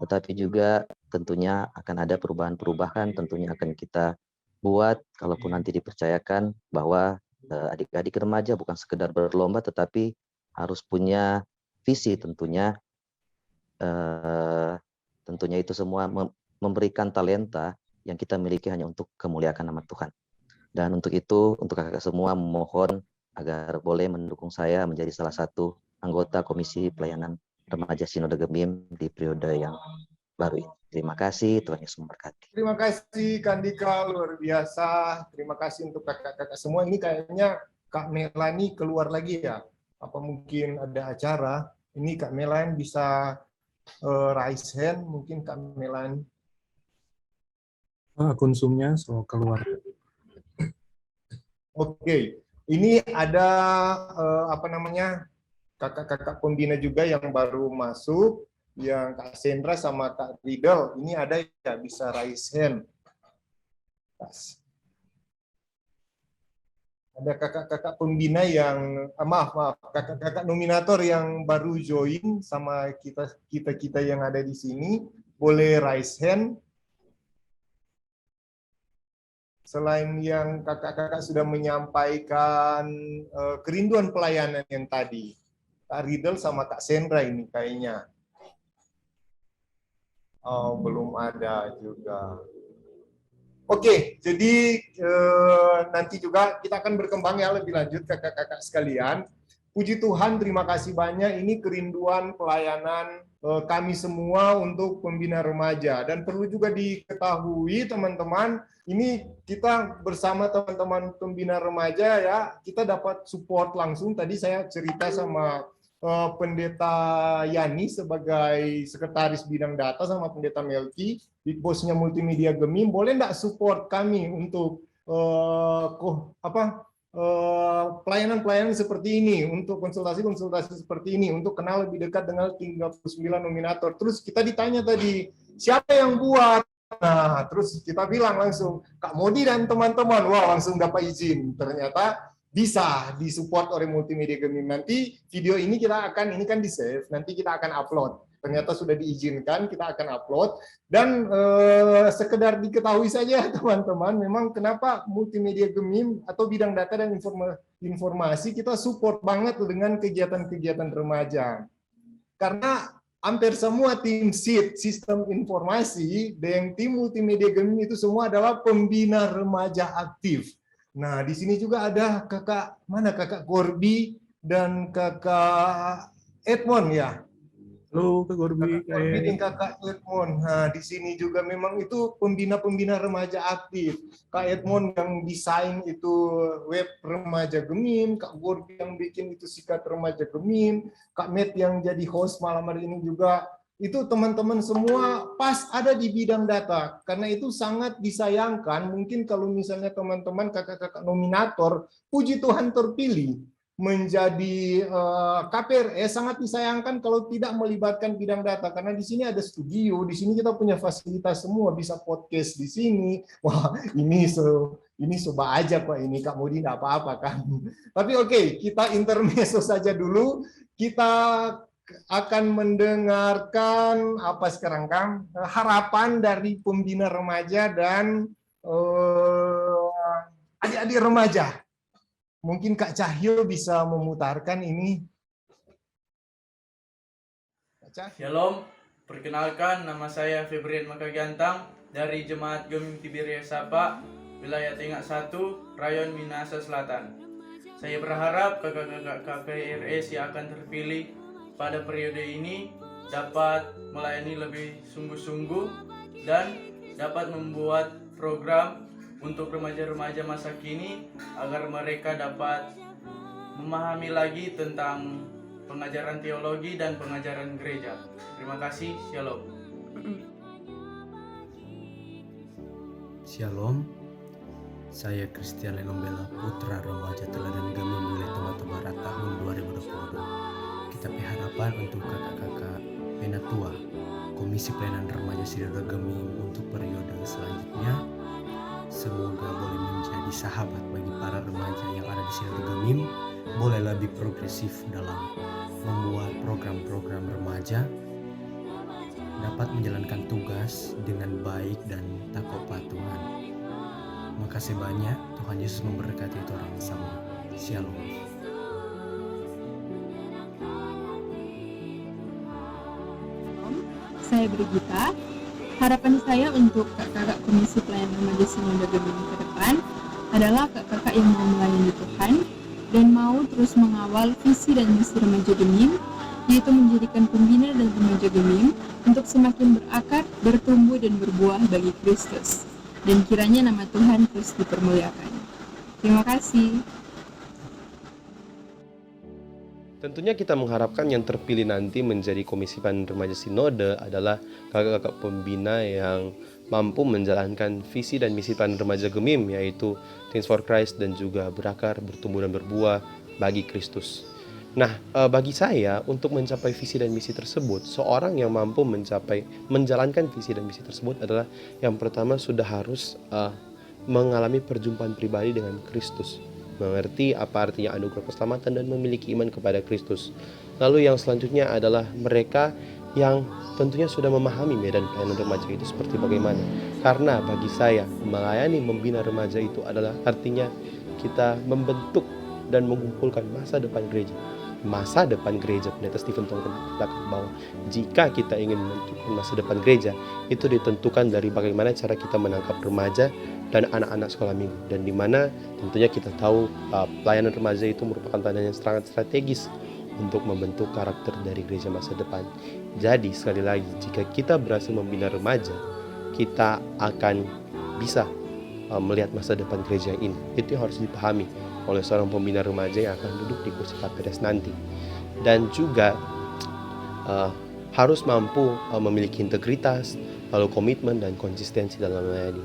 tetapi juga tentunya akan ada perubahan-perubahan tentunya akan kita buat kalaupun nanti dipercayakan bahwa adik-adik remaja bukan sekedar berlomba tetapi harus punya visi tentunya. Tentunya itu semua memberikan talenta yang kita miliki hanya untuk kemuliaan nama Tuhan. Dan untuk itu, untuk kakak semua memohon agar boleh mendukung saya menjadi salah satu anggota Komisi Pelayanan Remaja Sinode Gemim di periode yang baru ini. Terima kasih, Tuhan Yesus memberkati. Terima kasih Kandika, luar biasa. Terima kasih untuk kakak-kakak semua. Ini kayaknya Kak Melani keluar lagi ya. Apa mungkin ada acara? Ini Kak Melani bisa raise hand, mungkin Kak Melani. Akun Zoom-nya so keluar. Oke, ini ada kakak-kakak pembina juga yang baru masuk, yang Kak Sandra sama Kak Riddle. Ini ada ya, bisa raise hand. Ada kakak-kakak pembina yang kakak-kakak nominator yang baru join sama kita yang ada di sini, boleh raise hand. Selain yang kakak-kakak sudah menyampaikan kerinduan pelayanan yang tadi, Kak Riddle sama Kak Sandra ini kayaknya. Oh, belum ada juga. Oke, jadi nanti juga kita akan berkembang ya lebih lanjut kakak-kakak sekalian. Puji Tuhan, terima kasih banyak. Ini kerinduan pelayanan kami semua untuk pembina remaja. Dan perlu juga diketahui teman-teman, ini kita bersama teman-teman pembina remaja ya, kita dapat support langsung. Tadi saya cerita sama Pendeta Yani sebagai sekretaris bidang data sama Pendeta Melki, Big Boss-nya Multimedia Gemim, boleh enggak support kami untuk pelayanan-pelayanan seperti ini, untuk konsultasi-konsultasi seperti ini, untuk kenal lebih dekat dengan 39 nominator. Terus kita ditanya tadi, siapa yang buat? Nah, terus kita bilang langsung, Kak Modi dan teman-teman, wah langsung dapat izin. Ternyata bisa disupport oleh Multimedia Gemim. Nanti video ini ini kan di-save, nanti kita akan upload. Ternyata sudah diizinkan, kita akan upload. Dan sekedar diketahui saja teman-teman, memang kenapa Multimedia Gemim atau bidang data dan informasi kita support banget dengan kegiatan-kegiatan remaja. Karena hampir semua tim SID, sistem informasi, dan tim Multimedia Gemim itu semua adalah pembina remaja aktif. Nah, di sini juga ada kakak Gorbi dan kakak Edmond ya. Halo, Kak Gorbi. Kakak Gorbi dan kakak Edmond. Nah, di sini juga memang itu pembina-pembina remaja aktif. Kak Edmond yang desain itu web remaja Gemim, Kak Gorbi yang bikin itu sikat remaja Gemim, Kak Met yang jadi host malam hari ini juga. Itu teman-teman semua pas ada di bidang data. Karena itu sangat disayangkan, mungkin kalau misalnya teman-teman kakak-kakak nominator, puji Tuhan terpilih menjadi KPRS, sangat disayangkan kalau tidak melibatkan bidang data. Karena di sini ada studio, di sini kita punya fasilitas semua, bisa podcast di sini. Wah, ini coba aja Pak, ini Kak Modi enggak apa-apa kan. Tapi oke, kita intermezzo saja dulu. Kita akan mendengarkan apa sekarang Kang, harapan dari pembina remaja dan adik-adik remaja. Mungkin Kak Cahyo bisa memutarkan ini. Shalom, perkenalkan nama saya Febrian Makagantang dari Jemaat Gemim Tiberias Sapa, wilayah Tengah 1, Rayon Minahasa Selatan. Saya berharap kakak-kakak KPRS yang akan terpilih pada periode ini dapat melayani lebih sungguh-sungguh dan dapat membuat program untuk remaja-remaja masa kini agar mereka dapat memahami lagi tentang pengajaran teologi dan pengajaran gereja. Terima kasih, shalom. Shalom, saya Christian Lenombela Putra Remaja Teladan Gemim Wilayah Tembatu Barat tahun 2022. Kita harapan untuk kakak-kakak Penatua Komisi Pelayanan Remaja Sinode Gemim untuk periode selanjutnya. Semoga boleh menjadi sahabat bagi para remaja yang ada di Sinode Gemim, boleh lebih progresif dalam membuat program-program remaja, dapat menjalankan tugas dengan baik dan takut Tuhan. Makasih banyak, Tuhan Yesus memberkati itu orang semua. Shalom. Saya Brigita. Harapan saya untuk kakak-kakak Komisi Pelayanan Remaja Sinode Gemim ke depan adalah kakak-kakak yang mau melayani Tuhan dan mau terus mengawal visi dan misi Remaja Gemim, yaitu menjadikan pembina dan remaja Gemim untuk semakin berakar, bertumbuh dan berbuah bagi Kristus. Dan kiranya nama Tuhan terus dipermuliakan. Terima kasih. Tentunya kita mengharapkan yang terpilih nanti menjadi Komisi Pelayanan Remaja Sinode adalah kakak-kakak pembina yang mampu menjalankan visi dan misi pelayanan remaja Gemim, yaitu Teens for Christ dan juga berakar, bertumbuh dan berbuah bagi Kristus. Nah, bagi saya untuk mencapai visi dan misi tersebut, seorang yang mampu menjalankan visi dan misi tersebut adalah yang pertama sudah harus mengalami perjumpaan pribadi dengan Kristus, mengerti apa artinya anugerah keselamatan dan memiliki iman kepada Kristus. Lalu yang selanjutnya adalah mereka yang tentunya sudah memahami medan pelayanan remaja itu seperti bagaimana. Karena bagi saya melayani membina remaja itu adalah artinya kita membentuk dan mengumpulkan masa depan gereja. Masa depan gereja, Pendeta Stephen Tongkol belakang bahwa jika kita ingin menentukan masa depan gereja, itu ditentukan dari bagaimana cara kita menangkap remaja dan anak-anak sekolah minggu, dan di mana tentunya kita tahu pelayanan remaja itu merupakan pelayanan yang sangat strategis untuk membentuk karakter dari gereja masa depan. Jadi sekali lagi, jika kita berhasil membina remaja, kita akan bisa melihat masa depan gereja ini. Itu yang harus dipahami oleh seorang pembina remaja yang akan duduk di kursi KPRS nanti. Dan juga harus mampu memiliki integritas, lalu komitmen dan konsistensi dalam melayani.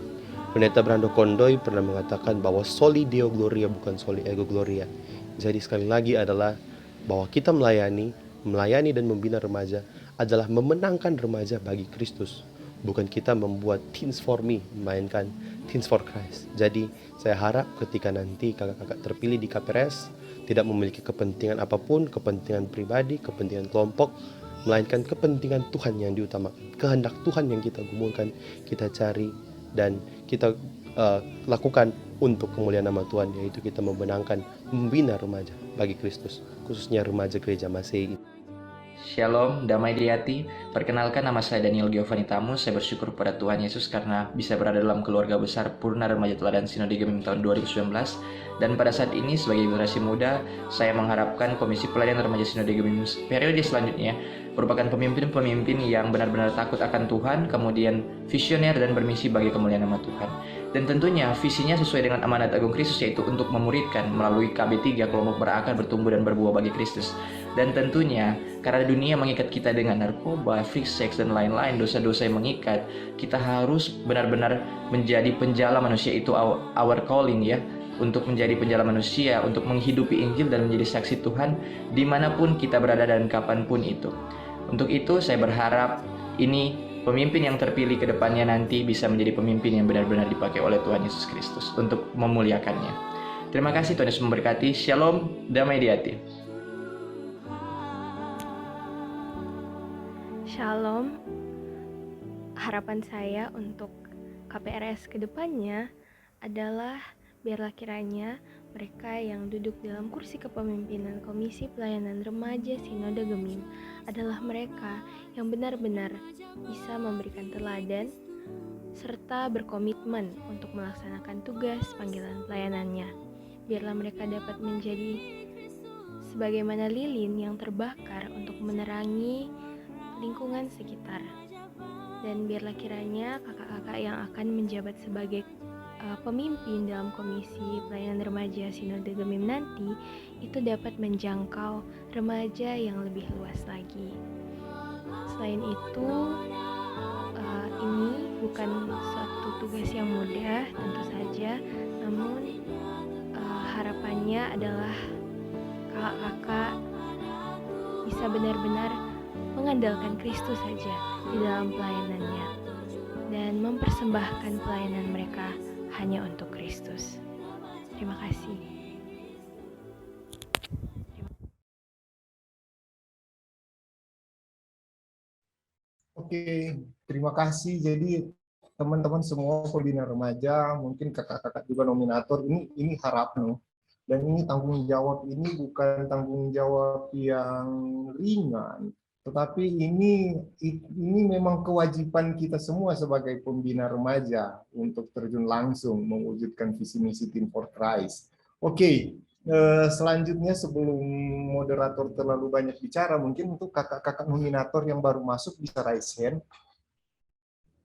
Pendeta Brando Kondoy pernah mengatakan bahwa soli Deo Gloria bukan soli ego gloria. Jadi sekali lagi adalah bahwa kita melayani dan membina remaja adalah memenangkan remaja bagi Kristus. Bukan kita membuat Teens for Me, melainkan Teens for Christ. Jadi saya harap ketika nanti kakak-kakak terpilih di KPRS tidak memiliki kepentingan apapun, kepentingan pribadi, kepentingan kelompok, melainkan kepentingan Tuhan yang diutamakan. Kehendak Tuhan yang kita gumulkan, kita cari dan kita lakukan untuk kemuliaan nama Tuhan, yaitu kita membina remaja bagi Kristus, khususnya remaja gereja Masehi. Shalom, damai di hati. Perkenalkan, nama saya Daniel Giovanni Tamus. Saya bersyukur pada Tuhan Yesus karena bisa berada dalam keluarga besar Purna Remaja Teladan Sinode Gemim tahun 2019. Dan pada saat ini sebagai generasi muda, saya mengharapkan Komisi Pelayanan Remaja Sinode Gemim periode selanjutnya merupakan pemimpin-pemimpin yang benar-benar takut akan Tuhan, kemudian visioner dan bermisi bagi kemuliaan nama Tuhan. Dan tentunya visinya sesuai dengan amanat agung Kristus, yaitu untuk memuridkan melalui KB3, kelompok berakar, bertumbuh dan berbuah bagi Kristus. Dan tentunya karena dunia mengikat kita dengan narkoba, free sex dan lain-lain, dosa-dosa yang mengikat, kita harus benar-benar menjadi penjala manusia. Itu our calling ya, untuk menjadi penjala manusia, untuk menghidupi Injil dan menjadi saksi Tuhan dimanapun kita berada dan kapanpun itu. Untuk itu saya berharap ini pemimpin yang terpilih ke depannya nanti bisa menjadi pemimpin yang benar-benar dipakai oleh Tuhan Yesus Kristus untuk memuliakannya. Terima kasih, Tuhan Yesus memberkati. Shalom, damai di hati. Shalom. Harapan saya untuk KPRS ke depannya adalah biarlah kiranya mereka yang duduk dalam kursi kepemimpinan Komisi Pelayanan Remaja Sinode Gemim adalah mereka yang benar-benar bisa memberikan teladan serta berkomitmen untuk melaksanakan tugas panggilan pelayanannya. Biarlah mereka dapat menjadi sebagaimana lilin yang terbakar untuk menerangi lingkungan sekitar. Dan biarlah kiranya kakak-kakak yang akan menjabat sebagai pemimpin dalam Komisi Pelayanan Remaja Sinode Gemim nanti itu dapat menjangkau remaja yang lebih luas lagi. Selain itu, ini bukan suatu tugas yang mudah tentu saja, namun harapannya adalah kakak-kakak bisa benar-benar mengandalkan Kristus saja di dalam pelayanannya dan mempersembahkan pelayanan mereka hanya untuk Kristus. Terima kasih. Oke, terima kasih. Jadi teman-teman semua pembina remaja, mungkin kakak-kakak juga nominator, ini harapan. Dan ini tanggung jawab ini bukan tanggung jawab yang ringan, tetapi ini memang kewajiban kita semua sebagai pembina remaja untuk terjun langsung mewujudkan visi misi Team for Christ. Oke, selanjutnya sebelum moderator terlalu banyak bicara, mungkin untuk kakak-kakak nominator yang baru masuk bisa raise hand.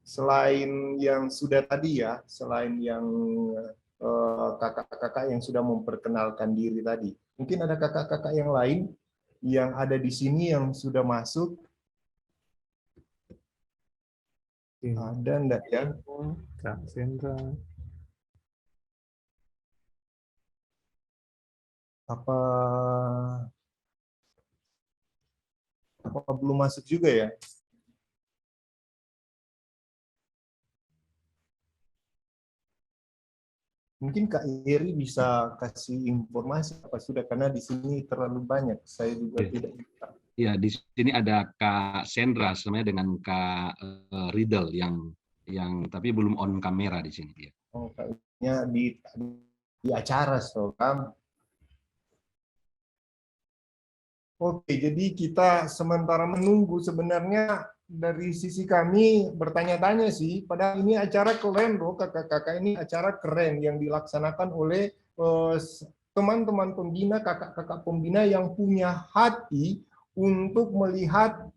Selain yang sudah tadi ya, selain yang kakak-kakak yang sudah memperkenalkan diri tadi. Mungkin ada kakak-kakak yang lain yang ada di sini yang sudah masuk. Ada enggak ya? Kak Sendra. Apa belum masuk juga ya? Mungkin Kak Eri bisa kasih informasi apa sudah, karena di sini terlalu banyak, saya juga tidak bisa. Ya, di sini ada Kak Sendra sebenarnya dengan Kak Riddle yang tapi belum on kamera di sini dia. Oh, kayaknya di acara so kan. Oke, jadi kita sementara menunggu, sebenarnya dari sisi kami bertanya-tanya sih, padahal ini acara keren loh kakak-kakak, ini acara keren yang dilaksanakan oleh teman-teman pembina, kakak-kakak pembina yang punya hati untuk melihat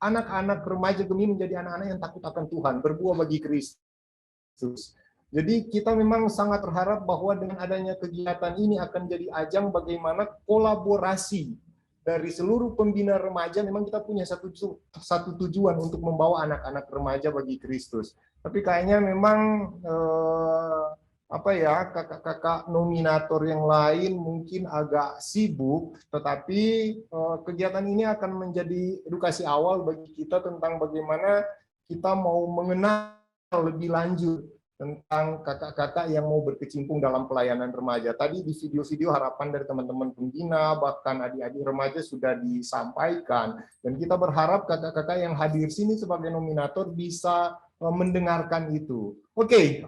anak-anak remaja Gemim menjadi anak-anak yang takut akan Tuhan, berbuah bagi Kristus. Jadi kita memang sangat berharap bahwa dengan adanya kegiatan ini akan jadi ajang bagaimana kolaborasi dari seluruh pembina remaja. Memang kita punya satu tujuan untuk membawa anak-anak remaja bagi Kristus. Tapi kayaknya memang kakak-kakak nominator yang lain mungkin agak sibuk, tetapi kegiatan ini akan menjadi edukasi awal bagi kita tentang bagaimana kita mau mengenal lebih lanjut tentang kakak-kakak yang mau berkecimpung dalam pelayanan remaja. Tadi di video-video harapan dari teman-teman pembina, bahkan adik-adik remaja sudah disampaikan. Dan kita berharap kakak-kakak yang hadir sini sebagai nominator bisa mendengarkan itu. Oke,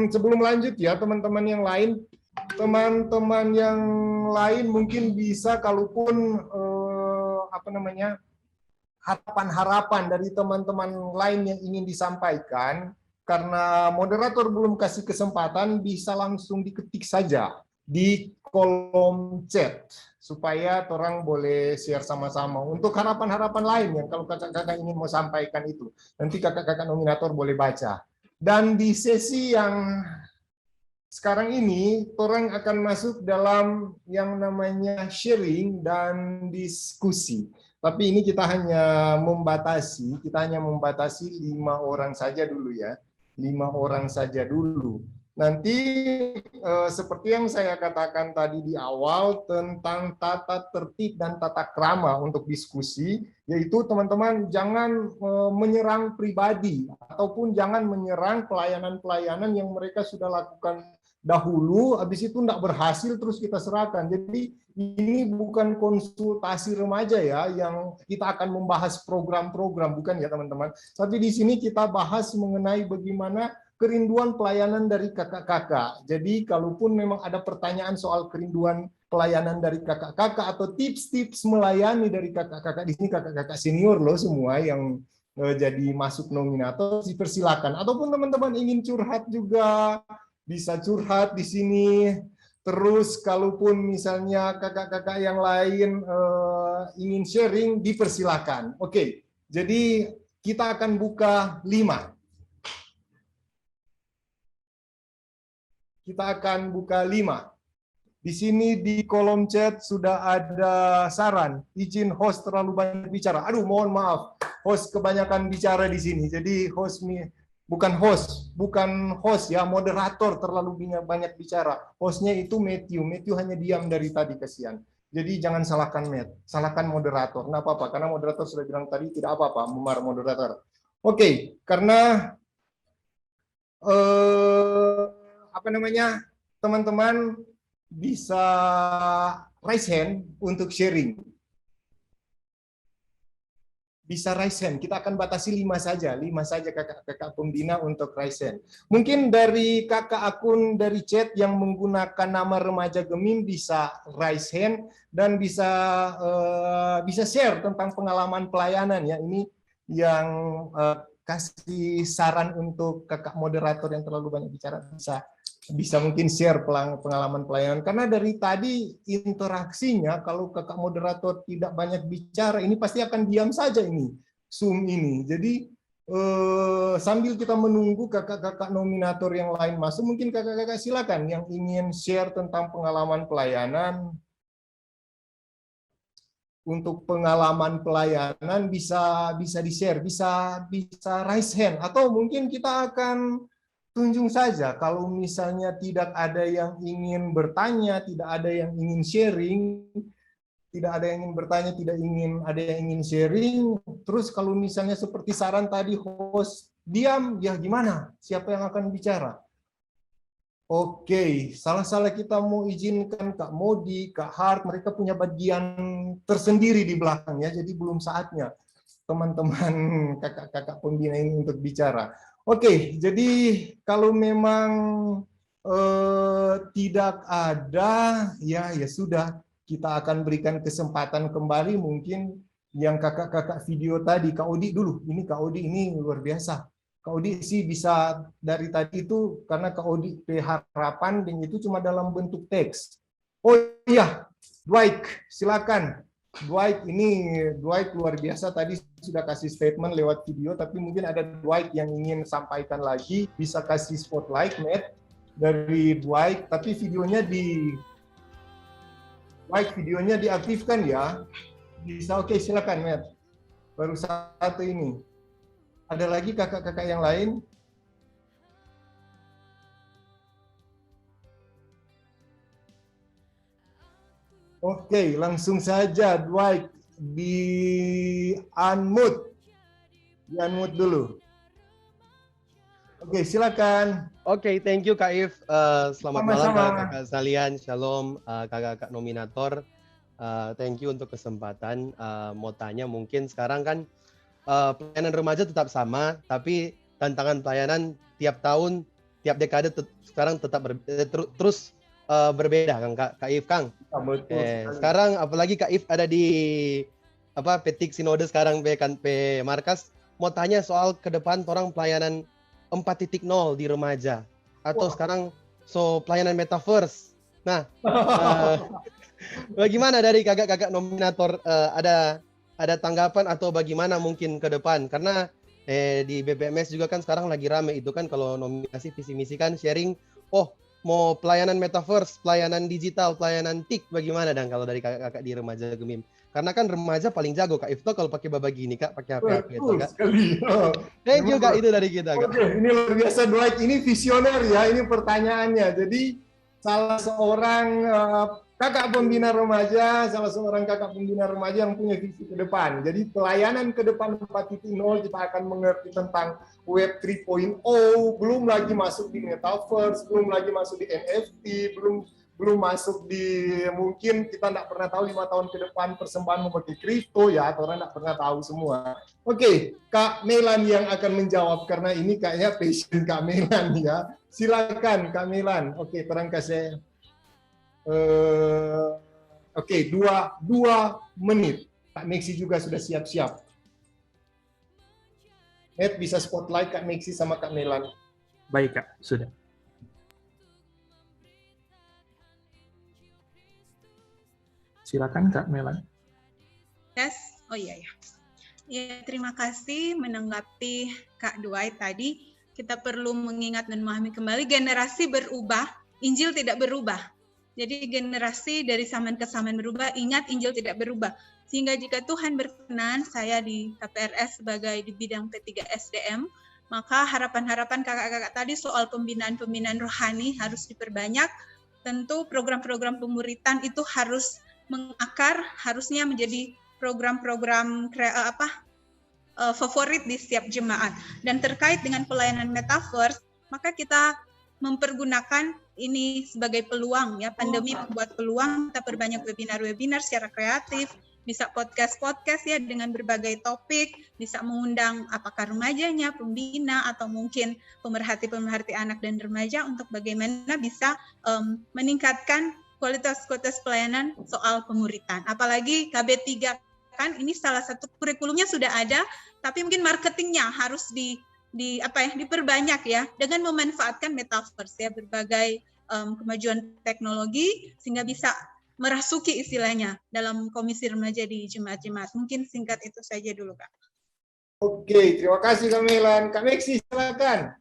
sebelum lanjut ya teman-teman yang lain, mungkin bisa kalaupun harapan-harapan dari teman-teman lain yang ingin disampaikan. Karena moderator belum kasih kesempatan, bisa langsung diketik saja di kolom chat supaya orang boleh share sama-sama untuk harapan-harapan lain yang kalau kakak-kakak ingin mau sampaikan itu. Nanti kakak-kakak nominator boleh baca. Dan di sesi yang sekarang ini, orang akan masuk dalam yang namanya sharing dan diskusi. Tapi ini kita hanya membatasi 5 orang saja dulu ya. 5 orang saja dulu. Nanti seperti yang saya katakan tadi di awal tentang tata tertib dan tata krama untuk diskusi, yaitu teman-teman jangan menyerang pribadi ataupun jangan menyerang pelayanan-pelayanan yang mereka sudah lakukan dahulu, habis itu tidak berhasil terus kita serahkan. Jadi ini bukan konsultasi remaja ya, yang kita akan membahas program-program, bukan ya teman-teman. Tapi di sini kita bahas mengenai bagaimana kerinduan pelayanan dari kakak-kakak. Jadi kalaupun memang ada pertanyaan soal kerinduan pelayanan dari kakak-kakak atau tips-tips melayani dari kakak-kakak, di sini kakak-kakak senior loh semua yang jadi masuk nominator, dipersilakan. Ataupun teman-teman ingin curhat juga, bisa curhat di sini. Terus kalaupun misalnya kakak-kakak yang lain ingin sharing, dipersilakan. Oke, jadi kita akan buka 5. Kita akan buka 5. Di sini di kolom chat sudah ada saran, izin host terlalu banyak bicara. Aduh, mohon maaf, host kebanyakan bicara di sini. Jadi host bukan host ya, moderator terlalu banyak bicara. Hostnya itu Matthew hanya diam dari tadi, kasihan. Jadi jangan salahkan salahkan moderator. Nah, apa-apa, karena moderator sudah bilang tadi tidak apa-apa memarah moderator. Oke, karena teman-teman bisa raise hand untuk sharing. Bisa raise hand. Kita akan batasi 5 saja kakak-kakak pembina untuk raise hand. Mungkin dari kakak akun dari chat yang menggunakan nama Remaja Gemim bisa raise hand dan bisa share tentang pengalaman pelayanan ya. Ini yang kasih saran untuk kakak moderator yang terlalu banyak bicara, bisa mungkin share pengalaman pelayanan, karena dari tadi interaksinya kalau kakak moderator tidak banyak bicara ini pasti akan diam saja ini Zoom ini. Jadi sambil kita menunggu kakak-kakak nominator yang lain masuk, mungkin kakak-kakak silakan yang ingin share tentang pengalaman pelayanan. Untuk pengalaman pelayanan bisa di-share, bisa raise hand, atau mungkin kita akan tunjuk saja kalau misalnya tidak ada yang ingin bertanya, tidak ada yang ingin sharing, tidak ada yang ingin bertanya, tidak ada yang ingin sharing. Terus kalau misalnya seperti saran tadi host diam, ya gimana? Siapa yang akan bicara? Oke, salah-salah kita mau izinkan Kak Modi, Kak Hart, mereka punya bagian tersendiri di belakang ya, jadi belum saatnya teman-teman kakak-kakak pembina ini untuk bicara. Oke, jadi kalau memang tidak ada, ya sudah, kita akan berikan kesempatan kembali mungkin yang kakak-kakak video tadi, Kak Odi dulu, ini Kak Odi ini luar biasa. Kak Odi sih bisa dari tadi itu karena Kak Odi harapan dan itu cuma dalam bentuk teks. Oh iya, Dwight, silakan. Dwight luar biasa tadi sudah kasih statement lewat video, tapi mungkin ada Dwight yang ingin sampaikan lagi, bisa kasih spotlight, Matt, dari Dwight, tapi videonya videonya diaktifkan ya. Bisa, oke, silakan Matt. Baru satu ini. Ada lagi kakak-kakak yang lain? Oke, langsung saja Dwight di unmute. Di unmute dulu. Oke, silakan. Oke, thank you Kak If. Selamat malam kakak-kakak sekalian. Shalom kakak-kakak nominator. Thank you untuk kesempatan. Mau tanya mungkin sekarang kan pelayanan remaja tetap sama, tapi tantangan pelayanan tiap tahun, tiap dekade sekarang tetap terus berbeda, Kak If, Kang. Sekarang apalagi Kak If ada di Petik Sinode sekarang P Markas, mau tanya soal ke depan orang pelayanan 4.0 di remaja atau sekarang pelayanan metaverse. Nah, bagaimana dari kakak-kakak nominator, ada tanggapan atau bagaimana mungkin ke depan? Karena di BPMS juga kan sekarang lagi rame itu kan kalau nominasi visi misi kan sharing, mau pelayanan metaverse, pelayanan digital, pelayanan TIK, bagaimana dan kalau dari kakak-kakak di Remaja Gemim? Karena kan remaja paling jago Kak Ifto kalau pakai baba gini Kak, pakai HP gitu Kak. Thank you Kak, itu dari kita Kak. Oke, ini luar biasa Dwight, ini visioner ya, ini pertanyaannya. Jadi salah seorang kakak pembina remaja, salah seorang kakak pembina remaja yang punya visi ke depan. Jadi pelayanan ke depan 4.0 kita akan mengerti tentang Web 3.0, belum lagi masuk di Metaverse, belum lagi masuk di NFT, belum masuk di, mungkin kita tidak pernah tahu 5 tahun ke depan persembahan memakai kripto ya, atau orang tidak pernah tahu semua. Oke, Kak Melan yang akan menjawab karena ini kayaknya passion Kak Melan ya. Silakan Kak Melan. Oke, terang kasih. Oke, 2 menit. Kak Nexi juga sudah siap-siap. Ed bisa spotlight Kak Nexi sama Kak Melan. Baik Kak, sudah. Silakan Kak Melan. Yes, oh iya ya. Ya, terima kasih menanggapi Kak Dwight tadi. Kita perlu mengingat dan memahami kembali generasi berubah, Injil tidak berubah. Jadi generasi dari zaman ke zaman berubah, ingat Injil tidak berubah. Sehingga jika Tuhan berkenan, saya di KPRS sebagai di bidang P3 SDM Maka harapan-harapan kakak-kakak tadi soal pembinaan-pembinaan rohani harus diperbanyak. Tentu program-program pemuritan itu harus mengakar, harusnya menjadi program-program favorit di setiap jemaat. Dan terkait dengan pelayanan metaverse, maka kita mempergunakan ini sebagai peluang ya. Pandemi membuat peluang, kita perbanyak webinar-webinar secara kreatif, bisa podcast-podcast ya dengan berbagai topik, bisa mengundang apakah remajanya, pembina, atau mungkin pemerhati-pemerhati anak dan remaja untuk bagaimana bisa meningkatkan kualitas pelayanan soal pemuritan. Apalagi KB3 kan ini salah satu kurikulumnya sudah ada, tapi mungkin marketingnya harus diperbanyak ya dengan memanfaatkan metaverse ya, berbagai kemajuan teknologi sehingga bisa merasuki istilahnya dalam komisi remaja di jemaat-jemaat. Mungkin singkat itu saja dulu, Kak. Oke, terima kasih Kak Melan. Kak Meksi, silakan.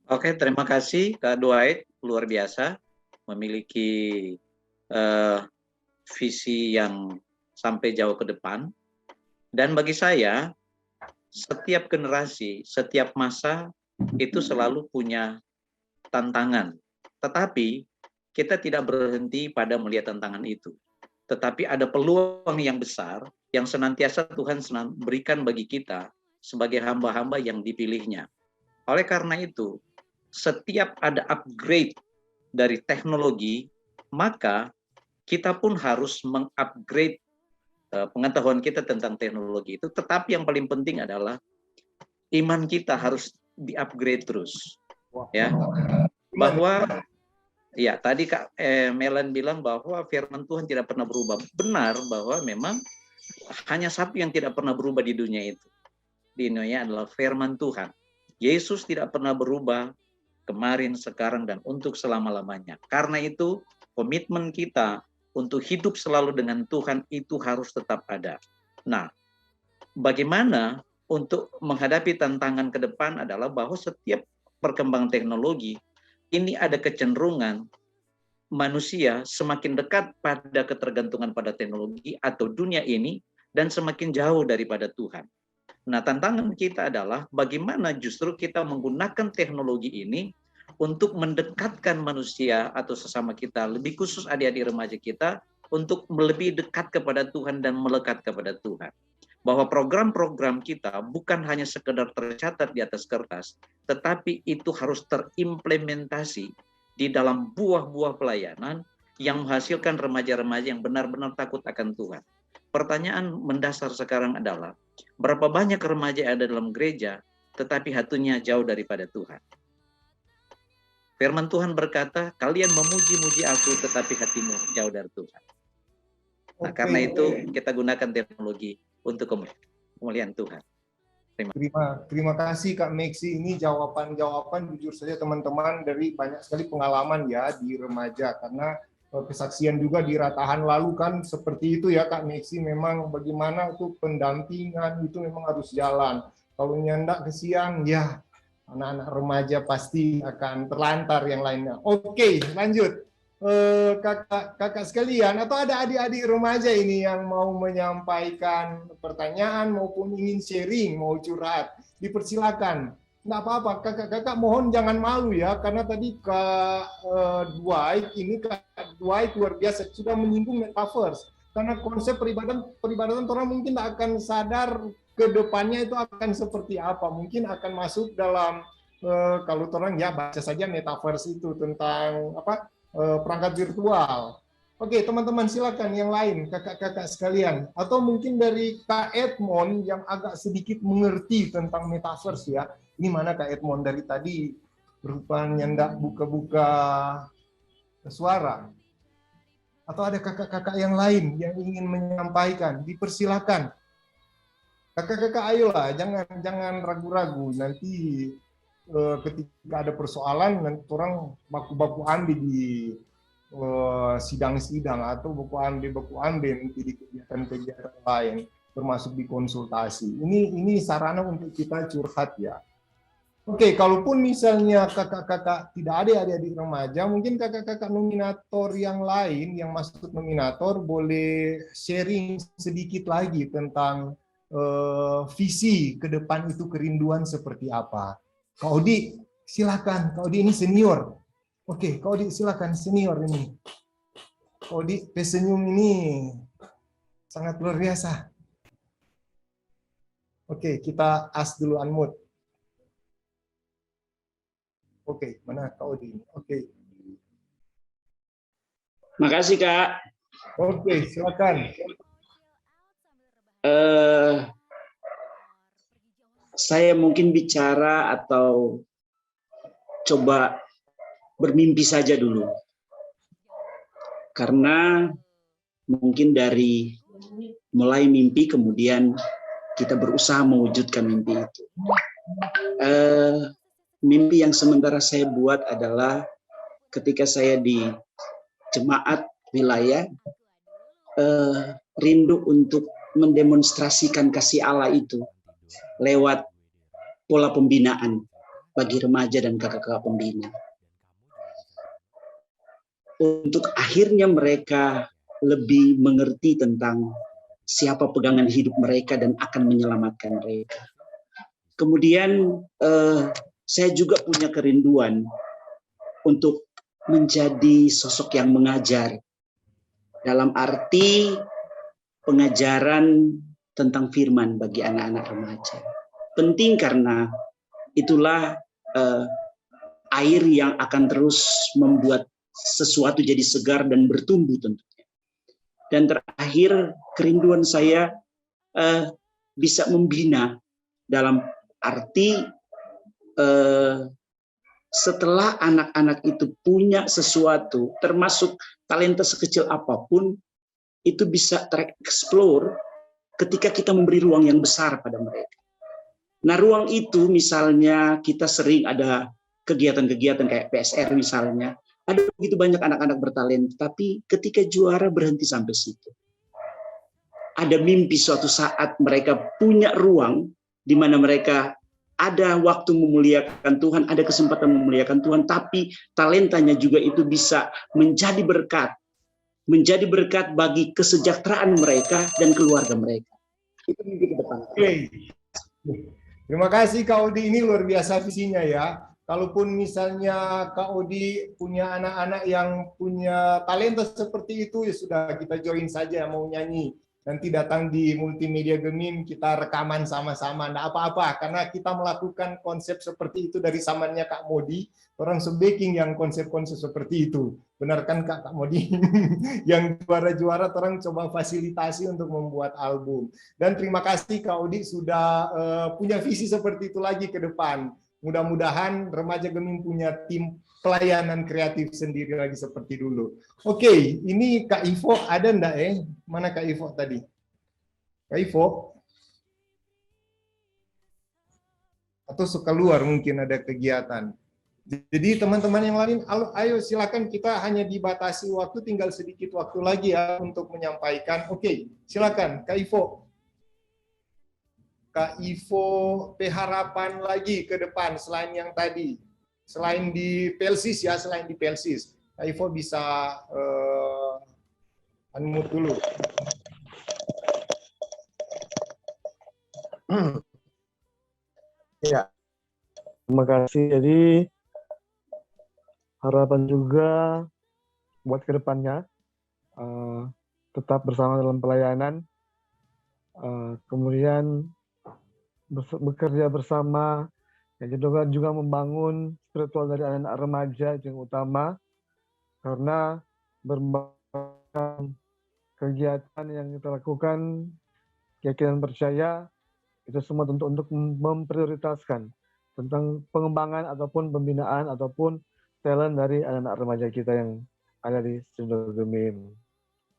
Oke, terima kasih Kak Dwight, luar biasa memiliki visi yang sampai jauh ke depan. Dan bagi saya, setiap generasi, setiap masa itu selalu punya tantangan. Tetapi kita tidak berhenti pada melihat tantangan itu. Tetapi ada peluang yang besar yang senantiasa Tuhan berikan bagi kita sebagai hamba-hamba yang dipilihnya. Oleh karena itu, setiap ada upgrade dari teknologi, maka kita pun harus mengupgrade pengetahuan kita tentang teknologi itu. Tetapi yang paling penting adalah iman kita harus di-upgrade terus. Ya, bahwa ya tadi Kak Melan bilang bahwa firman Tuhan tidak pernah berubah. Benar bahwa memang hanya satu yang tidak pernah berubah di dunia itu. Di dunia adalah firman Tuhan. Yesus tidak pernah berubah kemarin, sekarang, dan untuk selama-lamanya. Karena itu komitmen kita untuk hidup selalu dengan Tuhan itu harus tetap ada. Nah, bagaimana untuk menghadapi tantangan ke depan adalah bahwa setiap perkembangan teknologi ini ada kecenderungan manusia semakin dekat pada ketergantungan pada teknologi atau dunia ini dan semakin jauh daripada Tuhan. Nah, tantangan kita adalah bagaimana justru kita menggunakan teknologi ini untuk mendekatkan manusia atau sesama kita, lebih khusus adik-adik remaja kita, untuk lebih dekat kepada Tuhan dan melekat kepada Tuhan. Bahwa program-program kita bukan hanya sekedar tercatat di atas kertas, tetapi itu harus terimplementasi di dalam buah-buah pelayanan yang menghasilkan remaja-remaja yang benar-benar takut akan Tuhan. Pertanyaan mendasar sekarang adalah, berapa banyak remaja yang ada dalam gereja, tetapi hatinya jauh daripada Tuhan? Firman Tuhan berkata, kalian memuji-muji aku, tetapi hatimu jauh dari Tuhan. Nah, karena itu kita gunakan teknologi untuk kemuliaan Tuhan. Terima kasih Kak Meksi. Ini jawaban jujur saja teman-teman dari banyak sekali pengalaman ya di remaja, karena kesaksian juga di ratahan lalu kan seperti itu ya Kak Meksi. Memang bagaimana itu pendampingan itu memang harus jalan. Kalau nyandak ke siang ya anak-anak remaja pasti akan terlantar yang lainnya. Oke, lanjut. Kakak sekalian, atau ada adik-adik remaja ini yang mau menyampaikan pertanyaan maupun ingin sharing, mau curhat, dipersilakan. Nggak apa-apa, kakak-kakak mohon jangan malu ya, karena tadi Kak Dwight luar biasa sudah menyinggung metaverse. Karena konsep peribadatan orang mungkin tak akan sadar ke depannya itu akan seperti apa. Mungkin akan masuk dalam kalau orang ya baca saja metaverse itu tentang apa? Perangkat virtual. Oke, teman-teman silakan yang lain, kakak-kakak sekalian. Atau mungkin dari Kak Edmond yang agak sedikit mengerti tentang metaverse ya. Ini mana Kak Edmond dari tadi rupanya ndak buka-buka suara. Atau ada kakak-kakak yang lain yang ingin menyampaikan, dipersilakan. Kakak-kakak ayolah, jangan ragu-ragu. Nanti ketika ada persoalan, nanti orang baku-baku ambil di sidang-sidang atau baku ambil nanti di kegiatan-kegiatan lain, termasuk di konsultasi. Ini sarana untuk kita curhat ya. Oke, kalaupun misalnya kakak-kakak tidak ada adik-adik remaja, mungkin kakak-kakak nominator yang lain yang masuk nominator boleh sharing sedikit lagi tentang visi ke depan itu kerinduan seperti apa. Kak Odi, silakan. Kak Odi ini senior. Oke, Kak Odi silakan, senior ini. Kak Odi pesenyum ini sangat luar biasa. Oke, kita ask dulu unmute. Oke, mana Kak Odi? Oke. Makasih, Kak. Oke, silakan. Saya mungkin bicara atau coba bermimpi saja dulu. Karena mungkin dari mulai mimpi kemudian kita berusaha mewujudkan mimpi itu. Mimpi yang sementara saya buat adalah ketika saya di jemaat wilayah, rindu untuk mendemonstrasikan kasih Allah itu lewat pola pembinaan bagi remaja dan kakak-kakak pembina. Untuk akhirnya mereka lebih mengerti tentang siapa pegangan hidup mereka dan akan menyelamatkan mereka. Kemudian saya juga punya kerinduan untuk menjadi sosok yang mengajar, dalam arti pengajaran tentang firman bagi anak-anak remaja. Penting karena itulah air yang akan terus membuat sesuatu jadi segar dan bertumbuh tentunya. Dan terakhir, kerinduan saya bisa membina dalam arti setelah anak-anak itu punya sesuatu, termasuk talenta sekecil apapun, itu bisa tereksplor ketika kita memberi ruang yang besar pada mereka. Nah, ruang itu misalnya kita sering ada kegiatan-kegiatan kayak PSR misalnya, ada begitu banyak anak-anak bertalenta, tapi ketika juara berhenti sampai situ. Ada mimpi suatu saat mereka punya ruang di mana mereka ada waktu memuliakan Tuhan, ada kesempatan memuliakan Tuhan, tapi talentanya juga itu bisa menjadi berkat bagi kesejahteraan mereka dan keluarga mereka. Itu mimpi ke depan. Oke. Terima kasih Kak Odi, ini luar biasa visinya ya. Kalaupun misalnya Kak Odi punya anak-anak yang punya talenta seperti itu, ya sudah kita join saja mau nyanyi. Nanti datang di Multimedia Gemim, kita rekaman sama-sama. Nggak apa-apa, karena kita melakukan konsep seperti itu dari zamannya Kak Modi, orang sebaking yang konsep-konsep seperti itu. Benar kan Kak Modi? Yang juara-juara orang coba fasilitasi untuk membuat album. Dan terima kasih Kak Odi sudah punya visi seperti itu lagi ke depan. Mudah-mudahan Remaja Gemim punya tim pelayanan kreatif sendiri lagi seperti dulu. Oke, ini Kak Ivo ada enggak Mana Kak Ivo tadi? Kak Ivo? Atau suka luar mungkin ada kegiatan. Jadi teman-teman yang lain, ayo silakan, kita hanya dibatasi waktu, tinggal sedikit waktu lagi ya untuk menyampaikan. Oke, silakan Kak Ivo. Kak Ivo, harapan lagi ke depan selain yang tadi. Selain di Pelsis ya, selain di Pelsis. Kak Ivo bisa unmute dulu. Ya, terima kasih. Jadi harapan juga buat ke depannya tetap bersama dalam pelayanan, kemudian bekerja bersama, yang juga membangun spiritual dari anak-anak remaja itu yang utama, karena berbagai kegiatan yang kita lakukan, keyakinan percaya, itu semua tentu untuk memprioritaskan tentang pengembangan ataupun pembinaan ataupun talent dari anak-anak remaja kita yang ada di Sinode Gemim.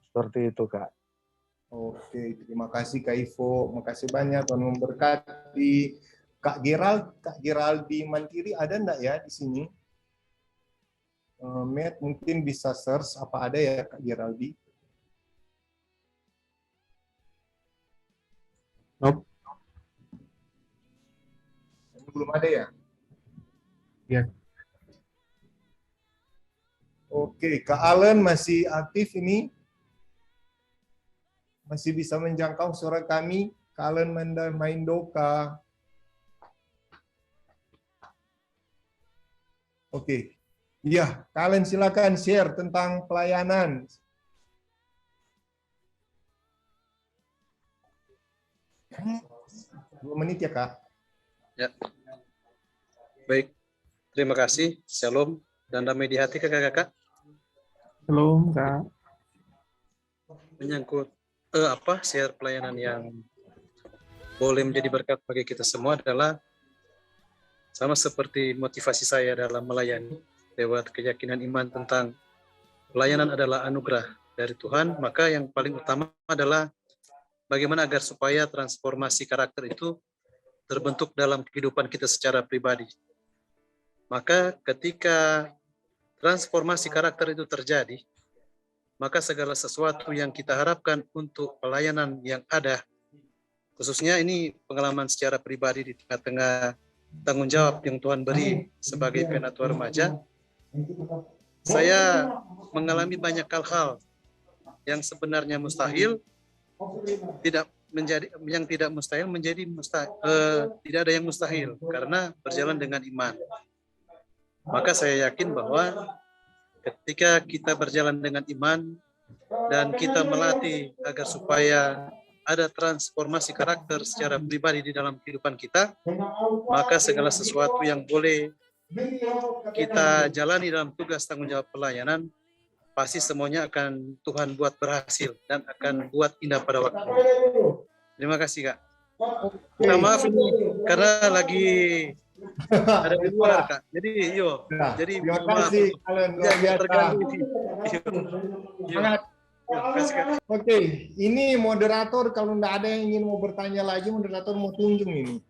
Seperti itu, Kak. Oke, terima kasih Kak Ivo. Makasih banyak, Tuhan memberkati. Kak Geraldi Mantiri ada enggak ya di sini? Matt mungkin bisa search apa ada ya Kak Geraldi? Nope. Belum ada ya? Ya. Oke, Kak Allen masih aktif ini? Masih bisa menjangkau suara kami? kalian main doka. Oke. Iya, kalian silakan share tentang pelayanan. Dua menit ya, Kak. Ya. Baik. Terima kasih. Shalom dan damai di hati kakak-kakak. Shalom, Kak. Menyangkut share pelayanan yang boleh menjadi berkat bagi kita semua adalah sama seperti motivasi saya dalam melayani lewat keyakinan iman tentang pelayanan adalah anugerah dari Tuhan, maka yang paling utama adalah bagaimana agar supaya transformasi karakter itu terbentuk dalam kehidupan kita secara pribadi. Maka ketika transformasi karakter itu terjadi, maka segala sesuatu yang kita harapkan untuk pelayanan yang ada, khususnya ini pengalaman secara pribadi di tengah-tengah tanggung jawab yang Tuhan beri sebagai penatua remaja, saya mengalami banyak hal-hal yang sebenarnya mustahil, tidak mustahil menjadi mustahil, tidak ada yang mustahil karena berjalan dengan iman. Maka saya yakin bahwa ketika kita berjalan dengan iman dan kita melatih agar supaya ada transformasi karakter secara pribadi di dalam kehidupan kita, maka segala sesuatu yang boleh kita jalani dalam tugas tanggung jawab pelayanan, pasti semuanya akan Tuhan buat berhasil dan akan buat indah pada waktunya. Terima kasih, Kak. Nah, maaf ini karena lagi ada webinar, Kak. Jadi, jadi terima kasih kalian luar biasa. Sangat. Oke, ini moderator kalau nggak ada yang ingin mau bertanya lagi, moderator mau tunjuk ini.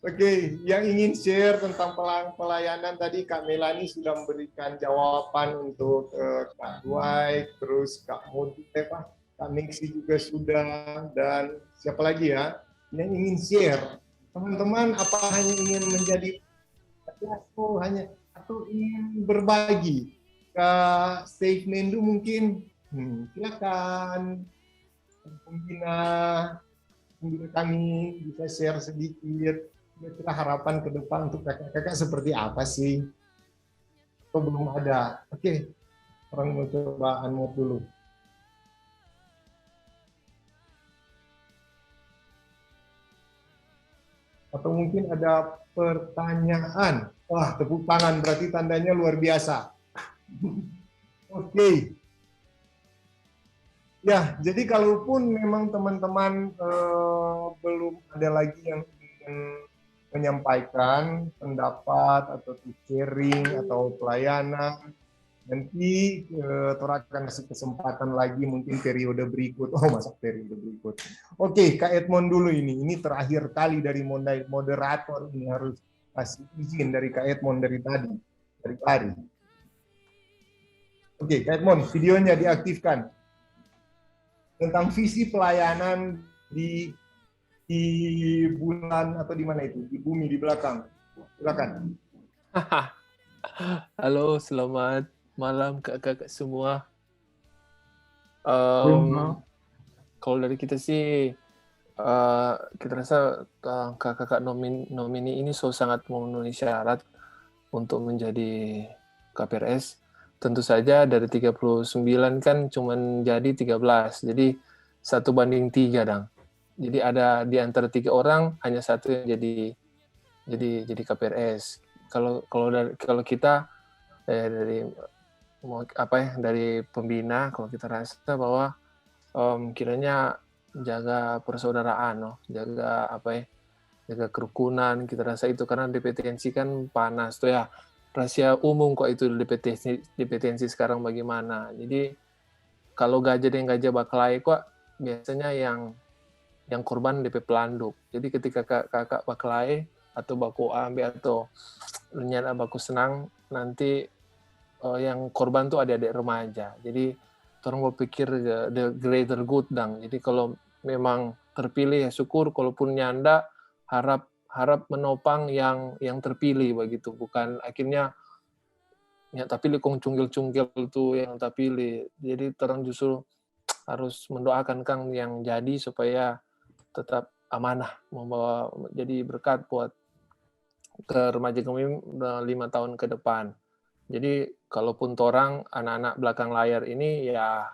Oke, yang ingin share tentang pelayanan tadi Kak Melani sudah memberikan jawaban untuk Kak Dwight, terus Kak Modi, Kak Nixi juga sudah, dan siapa lagi ya yang ingin share? Teman-teman, apa hanya ingin menjadi atau ingin berbagi? Kak Steve Mendu mungkin, silakan pembina kami bisa share sedikit. Kira harapan ke depan untuk kakak-kakak seperti apa sih? Atau belum ada? Oke, orang mau coba unmute dulu. Atau mungkin ada pertanyaan. Wah, tepuk tangan berarti tandanya luar biasa. Oke. Ya, jadi kalaupun memang teman-teman belum ada lagi yang ingin menyampaikan pendapat atau sharing atau pelayanan, nanti Tora akan kasih kesempatan lagi mungkin periode berikut. Oh, masa periode berikut. Oke, Kak Edmond dulu ini terakhir kali dari moderator, ini harus kasih izin dari Kak Edmond dari tadi, dari hari. Oke, Kak Edmond, videonya diaktifkan tentang visi pelayanan di bulan atau di mana itu? Di bumi, di belakang. Silakan. Halo, selamat malam kakak-kakak semua. Kalau dari kita sih, kita rasa kakak-kakak nomini ini sangat memenuhi syarat untuk menjadi KPRS. Tentu saja dari 39 kan cuma jadi 13, jadi 1:3 dong. Jadi ada di antara 3 orang hanya 1 yang jadi KPRS. Kalau kita dari pembina, kalau kita rasa bahwa kiranya jaga persaudaraan, jaga jaga kerukunan, kita rasa itu karena DPTNC kan panas tuh ya. Rahasia umum kok itu DPTNC sekarang bagaimana. Jadi kalau gajah baklai kok biasanya yang korban DP pelanduk. Jadi ketika kakak baklai atau baku ambil atau nyata baku senang, nanti yang korban tuh adik-adik remaja. Jadi orang berpikir the greater good dang. Jadi kalau memang terpilih ya syukur, kalaupun nyanda harap menopang yang terpilih begitu, bukan akhirnya ya tapi kong cunggil-cunggil tuh yang terpilih. Jadi orang justru harus mendoakan Kang yang jadi supaya tetap amanah, membawa jadi berkat buat ke Remaja Gemim 5 tahun ke depan. Jadi kalaupun torang anak-anak belakang layar ini ya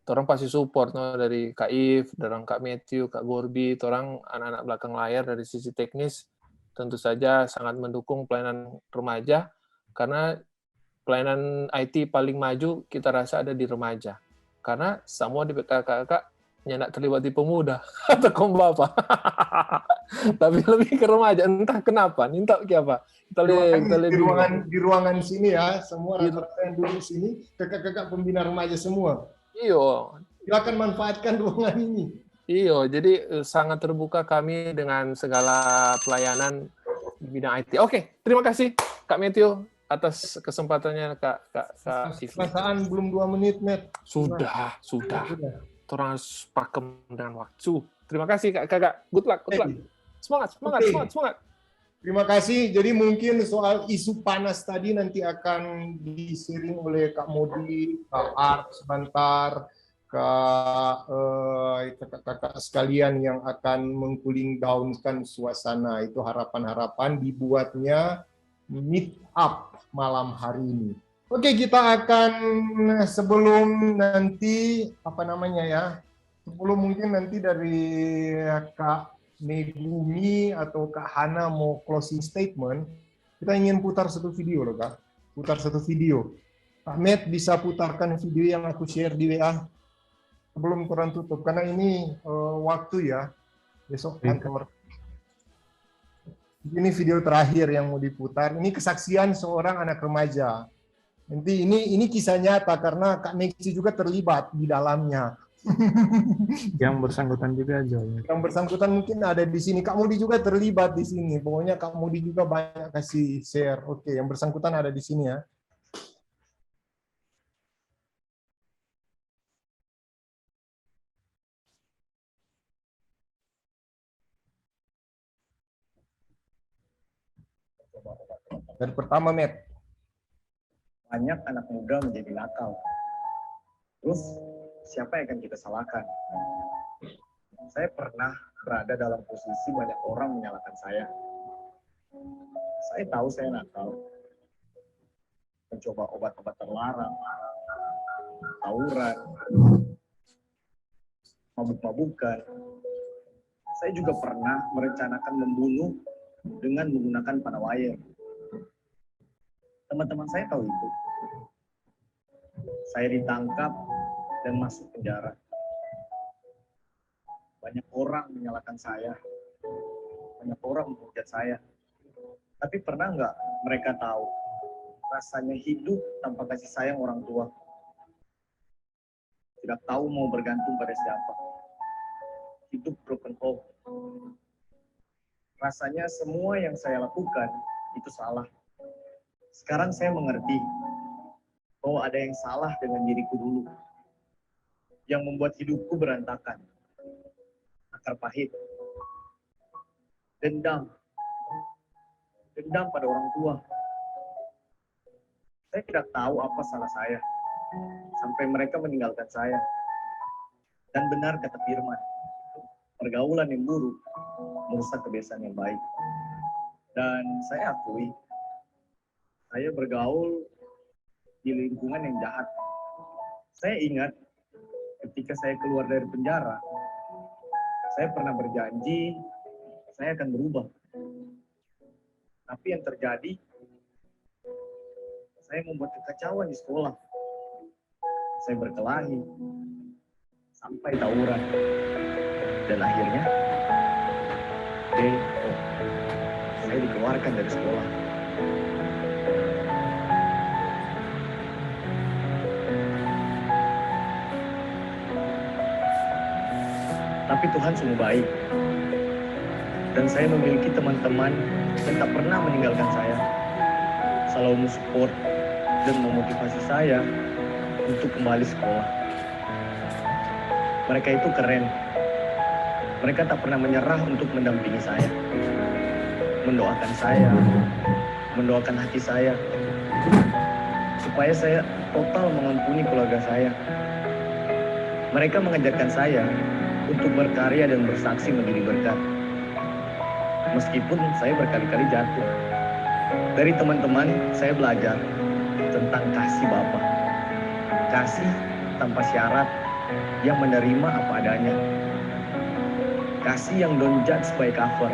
torang pasti support no, dari Kak If, dari Kak Matthew, Kak Gorbi, torang anak-anak belakang layar dari sisi teknis tentu saja sangat mendukung pelayanan remaja karena pelayanan IT paling maju kita rasa ada di remaja. Karena semua di kakak-kakak nyendak terlibat di pemuda atau kaum bapak. Tapi lebih ke remaja, entah kenapa. Minta ke apa? Kita lihat di ruangan sini ya, semua rata-rata yang duduk sini kakak-kakak pembina remaja semua. Iyo. Silakan manfaatkan ruangan ini. Iyo, jadi sangat terbuka kami dengan segala pelayanan di bidang IT. Oke, terima kasih Kak Matthew atas kesempatannya Kak Ivi. Perasaan belum 2 menit, Matt. Sudah. Orang harus pakem dengan waktu. Terima kasih Kakak. Good luck. Semangat. Terima kasih. Jadi mungkin soal isu panas tadi nanti akan di-sharing oleh Kak Modi, Kak Art sebentar, kakak-kakak sekalian yang akan meng-cooling down-kan suasana. Itu harapan-harapan dibuatnya meet up malam hari ini. Oke, kita akan sebelum nanti sebelum mungkin nanti dari Kak Megumi atau Kak Hana mau closing statement, kita ingin putar satu video loh Kak. Putar satu video. Kak Matt bisa putarkan video yang aku share di WA sebelum kurang tutup karena ini waktu ya besok kantor. Ini video terakhir yang mau diputar. Ini kesaksian seorang anak remaja. Nanti ini kisah nyata karena Kak Nexi juga terlibat di dalamnya. Yang bersangkutan juga, Joy. Yang bersangkutan mungkin ada di sini. Kak Mudi juga terlibat di sini. Pokoknya Kak Mudi juga banyak kasih share. Oke, yang bersangkutan ada di sini ya. Dari pertama, Matt. Banyak anak muda menjadi nakal. Terus, siapa yang akan kita salahkan? Saya pernah berada dalam posisi banyak orang menyalahkan saya. Saya tahu saya nakal. Mencoba obat-obat terlarang, tawuran, mabuk-mabukan. Saya juga pernah merencanakan membunuh dengan menggunakan panah wire. Teman-teman saya tahu itu. Saya ditangkap dan masuk penjara. Banyak orang menyalahkan saya. Banyak orang menghujat saya. Tapi pernah nggak mereka tahu rasanya hidup tanpa kasih sayang orang tua? Tidak tahu mau bergantung pada siapa. Hidup broken home. Rasanya semua yang saya lakukan itu salah. Sekarang saya mengerti bahwa ada yang salah dengan diriku dulu, yang membuat hidupku berantakan. Akar pahit, dendam pada orang tua. Saya tidak tahu apa salah saya, sampai mereka meninggalkan saya. Dan benar kata Firman, pergaulan yang buruk merusak kebiasaan yang baik. Dan saya akui, saya bergaul di lingkungan yang jahat. Saya ingat ketika saya keluar dari penjara, saya pernah berjanji saya akan berubah. Tapi yang terjadi, saya membuat kekacauan di sekolah. Saya berkelahi, sampai tawuran. Dan akhirnya, saya dikeluarkan dari sekolah. Tapi Tuhan sungguh baik. Dan saya memiliki teman-teman yang tak pernah meninggalkan saya. Selalu mensupport dan memotivasi saya untuk kembali sekolah. Mereka itu keren. Mereka tak pernah menyerah untuk mendampingi saya. Mendoakan saya. Mendoakan hati saya. Supaya saya total mengampuni keluarga saya. Mereka mengajarkan saya untuk berkarya dan bersaksi menjadi berkat. Meskipun saya berkali-kali jatuh. Dari teman-teman, saya belajar tentang kasih Bapa. Kasih tanpa syarat, yang menerima apa adanya. Kasih yang don't judge by cover.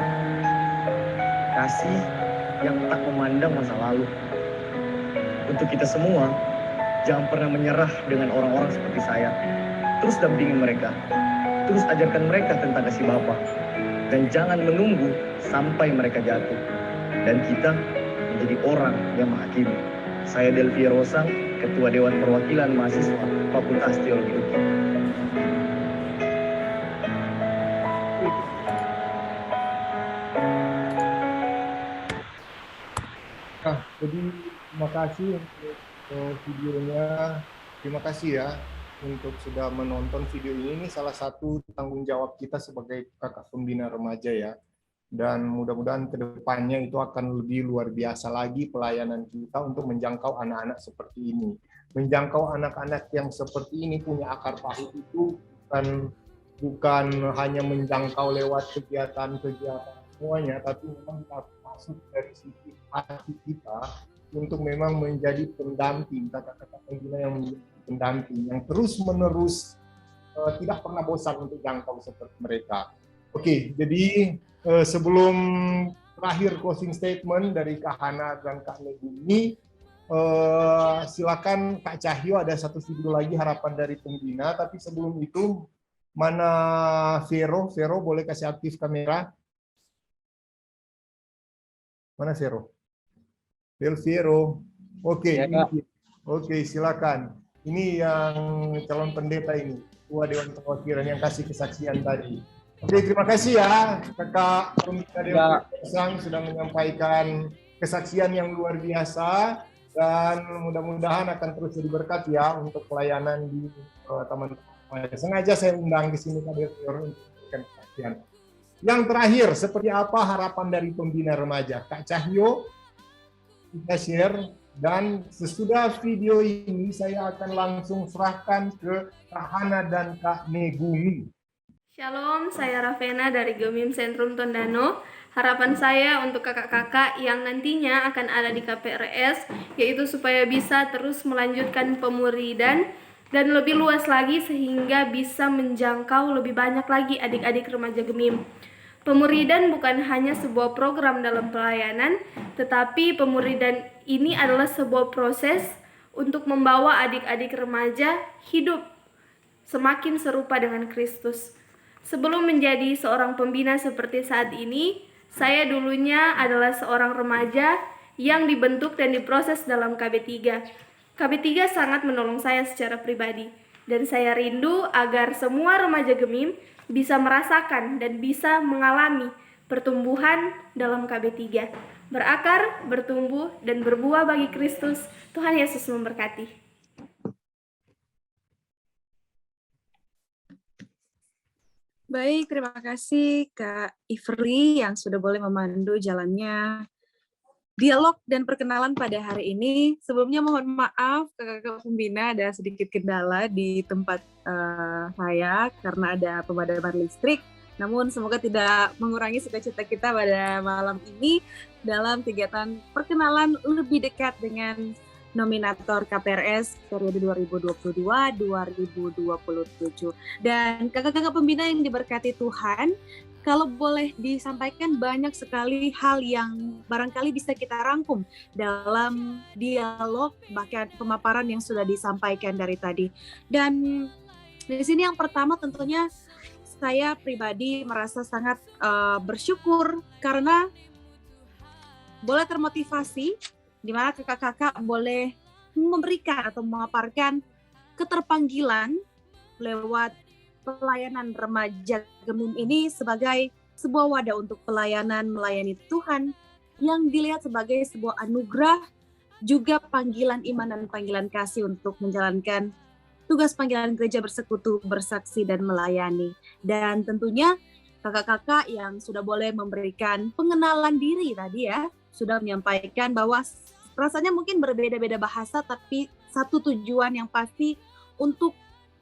Kasih yang tak memandang masa lalu. Untuk kita semua, jangan pernah menyerah dengan orang-orang seperti saya. Terus dampingin mereka. Terus ajarkan mereka tentang kasih Bapa. Dan jangan menunggu sampai mereka jatuh. Dan kita menjadi orang yang menghakimi. Saya Delvia Rosang, Ketua Dewan Perwakilan Mahasiswa Fakultas Teologi UGI. Nah, jadi terima kasih untuk videonya. Terima kasih ya untuk sudah menonton video ini. Ini salah satu tanggung jawab kita sebagai kakak pembina remaja ya. Dan mudah-mudahan ke depannya itu akan lebih luar biasa lagi pelayanan kita untuk menjangkau anak-anak seperti ini. Menjangkau anak-anak yang seperti ini punya akar pahit itu bukan hanya menjangkau lewat kegiatan-kegiatan semuanya, tapi memang kita masuk dari sisi hati kita untuk memang menjadi pendamping, kakak-kakak pembina yang menjadi pendamping, yang terus-menerus tidak pernah bosan untuk jangkau seperti mereka. Oke, jadi sebelum terakhir closing statement dari Kak Hana dan Kak Negumi, silakan Kak Cahyo, ada satu video lagi harapan dari pembina, tapi sebelum itu mana Vero? Vero boleh kasih aktif kamera? Mana Vero? Vero. Oke, ya, oke, silakan. Ini yang calon pendeta ini, Ketua Dewan Perwakilan yang kasih kesaksian tadi. Oke, terima kasih ya Kakak Pembina Dewan Perwakilan sudah menyampaikan kesaksian yang luar biasa, dan mudah-mudahan akan terus jadi berkat ya untuk pelayanan di teman-teman. Sengaja saya undang di sini Kak Dewan untuk memberikan kesaksian. Yang terakhir, seperti apa harapan dari pembina remaja? Kak Cahyo, kita share, dan sesudah video ini saya akan langsung serahkan ke Kak Hana dan Kak Negumi. Shalom, saya Ravena dari Gemim Sentrum Tondano. Harapan saya untuk kakak-kakak yang nantinya akan ada di KPRS, yaitu supaya bisa terus melanjutkan pemuridan dan lebih luas lagi sehingga bisa menjangkau lebih banyak lagi adik-adik remaja Gemim. Pemuridan bukan hanya sebuah program dalam pelayanan, tetapi pemuridan ini adalah sebuah proses untuk membawa adik-adik remaja hidup semakin serupa dengan Kristus. Sebelum menjadi seorang pembina seperti saat ini, saya dulunya adalah seorang remaja yang dibentuk dan diproses dalam KB3. KB3 sangat menolong saya secara pribadi, dan saya rindu agar semua remaja Gemim bisa merasakan dan bisa mengalami pertumbuhan dalam KB3. Berakar, bertumbuh, dan berbuah bagi Kristus. Tuhan Yesus memberkati. Baik, terima kasih Kak Ivry yang sudah boleh memandu jalannya dialog dan perkenalan pada hari ini. Sebelumnya mohon maaf kakak-kakak pembina, ada sedikit kendala di tempat saya karena ada pemadaman listrik. Namun semoga tidak mengurangi sukacita kita pada malam ini dalam kegiatan perkenalan lebih dekat dengan nominator KPRS periode 2022-2027. Dan kakak-kakak pembina yang diberkati Tuhan, kalau boleh disampaikan banyak sekali hal yang barangkali bisa kita rangkum dalam dialog, bahkan pemaparan yang sudah disampaikan dari tadi. Dan di sini yang pertama tentunya saya pribadi merasa sangat bersyukur karena boleh termotivasi di mana kakak-kakak boleh memberikan atau memaparkan keterpanggilan lewat pelayanan remaja Gemim ini sebagai sebuah wadah untuk pelayanan melayani Tuhan yang dilihat sebagai sebuah anugerah, juga panggilan iman dan panggilan kasih untuk menjalankan tugas panggilan gereja bersekutu, bersaksi, dan melayani. Dan tentunya kakak-kakak yang sudah boleh memberikan pengenalan diri tadi ya, sudah menyampaikan bahwa rasanya mungkin berbeda-beda bahasa, tapi satu tujuan yang pasti untuk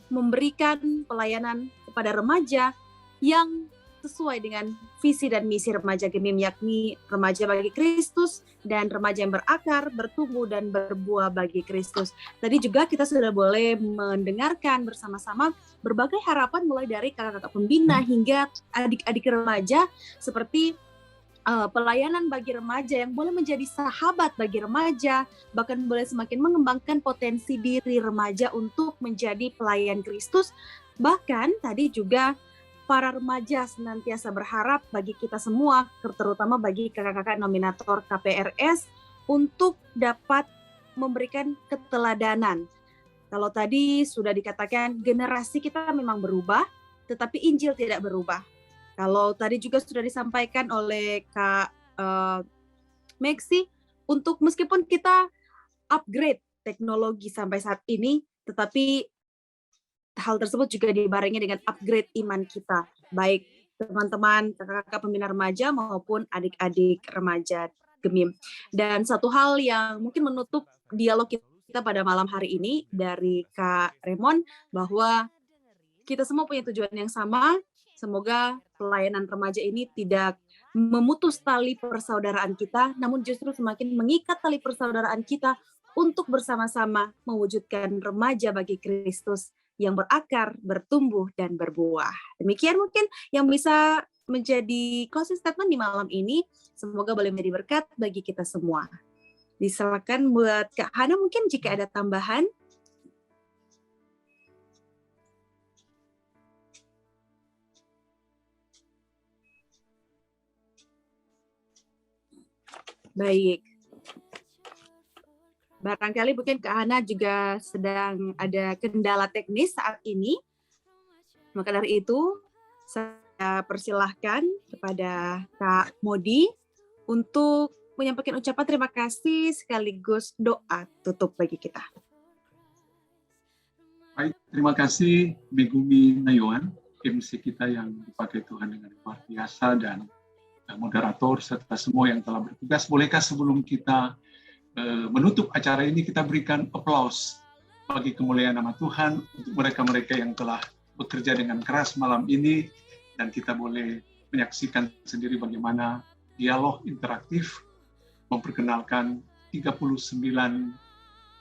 memberikan pelayanan kepada remaja yang sesuai dengan visi dan misi Remaja Gemim, yakni remaja bagi Kristus dan remaja yang berakar, bertumbuh, dan berbuah bagi Kristus. Tadi juga kita sudah boleh mendengarkan bersama-sama berbagai harapan mulai dari kakak-kakak pembina hingga adik-adik remaja, seperti pelayanan bagi remaja yang boleh menjadi sahabat bagi remaja, bahkan boleh semakin mengembangkan potensi diri remaja untuk menjadi pelayan Kristus. Bahkan tadi juga para remaja senantiasa berharap bagi kita semua, terutama bagi kakak-kakak nominator KPRS, untuk dapat memberikan keteladanan. Kalau tadi sudah dikatakan generasi kita memang berubah, tetapi Injil tidak berubah. Kalau tadi juga sudah disampaikan oleh Kak Maxi, untuk meskipun kita upgrade teknologi sampai saat ini, tetapi hal tersebut juga dibarengi dengan upgrade iman kita, baik teman-teman kakak-kakak pembina remaja maupun adik-adik remaja Gemim. Dan satu hal yang mungkin menutup dialog kita pada malam hari ini dari Kak Raymond, bahwa kita semua punya tujuan yang sama. Semoga pelayanan remaja ini tidak memutus tali persaudaraan kita, namun justru semakin mengikat tali persaudaraan kita untuk bersama-sama mewujudkan remaja bagi Kristus yang berakar, bertumbuh, dan berbuah. Demikian mungkin yang bisa menjadi closing statement di malam ini. Semoga boleh menjadi berkat bagi kita semua. Disilakan buat Kak Hana mungkin jika ada tambahan. Baik. Barangkali mungkin Kak Hana juga sedang ada kendala teknis saat ini. Maka dari itu, saya persilahkan kepada Kak Modi untuk menyampaikan ucapan terima kasih sekaligus doa tutup bagi kita. Baik, terima kasih Megumi Nayuan, MC kita yang dipakai Tuhan dengan luar biasa, dan moderator serta semua yang telah bertugas. Bolehkah sebelum kita menutup acara ini kita berikan aplaus bagi kemuliaan nama Tuhan untuk mereka-mereka yang telah bekerja dengan keras malam ini, dan kita boleh menyaksikan sendiri bagaimana dialog interaktif memperkenalkan 39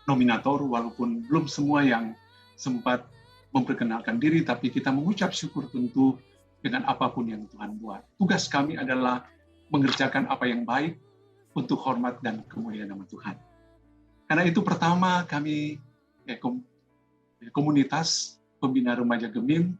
nominator, walaupun belum semua yang sempat memperkenalkan diri, tapi kita mengucap syukur tentu dengan apapun yang Tuhan buat. Tugas kami adalah mengerjakan apa yang baik untuk hormat dan kemuliaan nama Tuhan. Karena itu pertama kami komunitas pembina remaja Gemim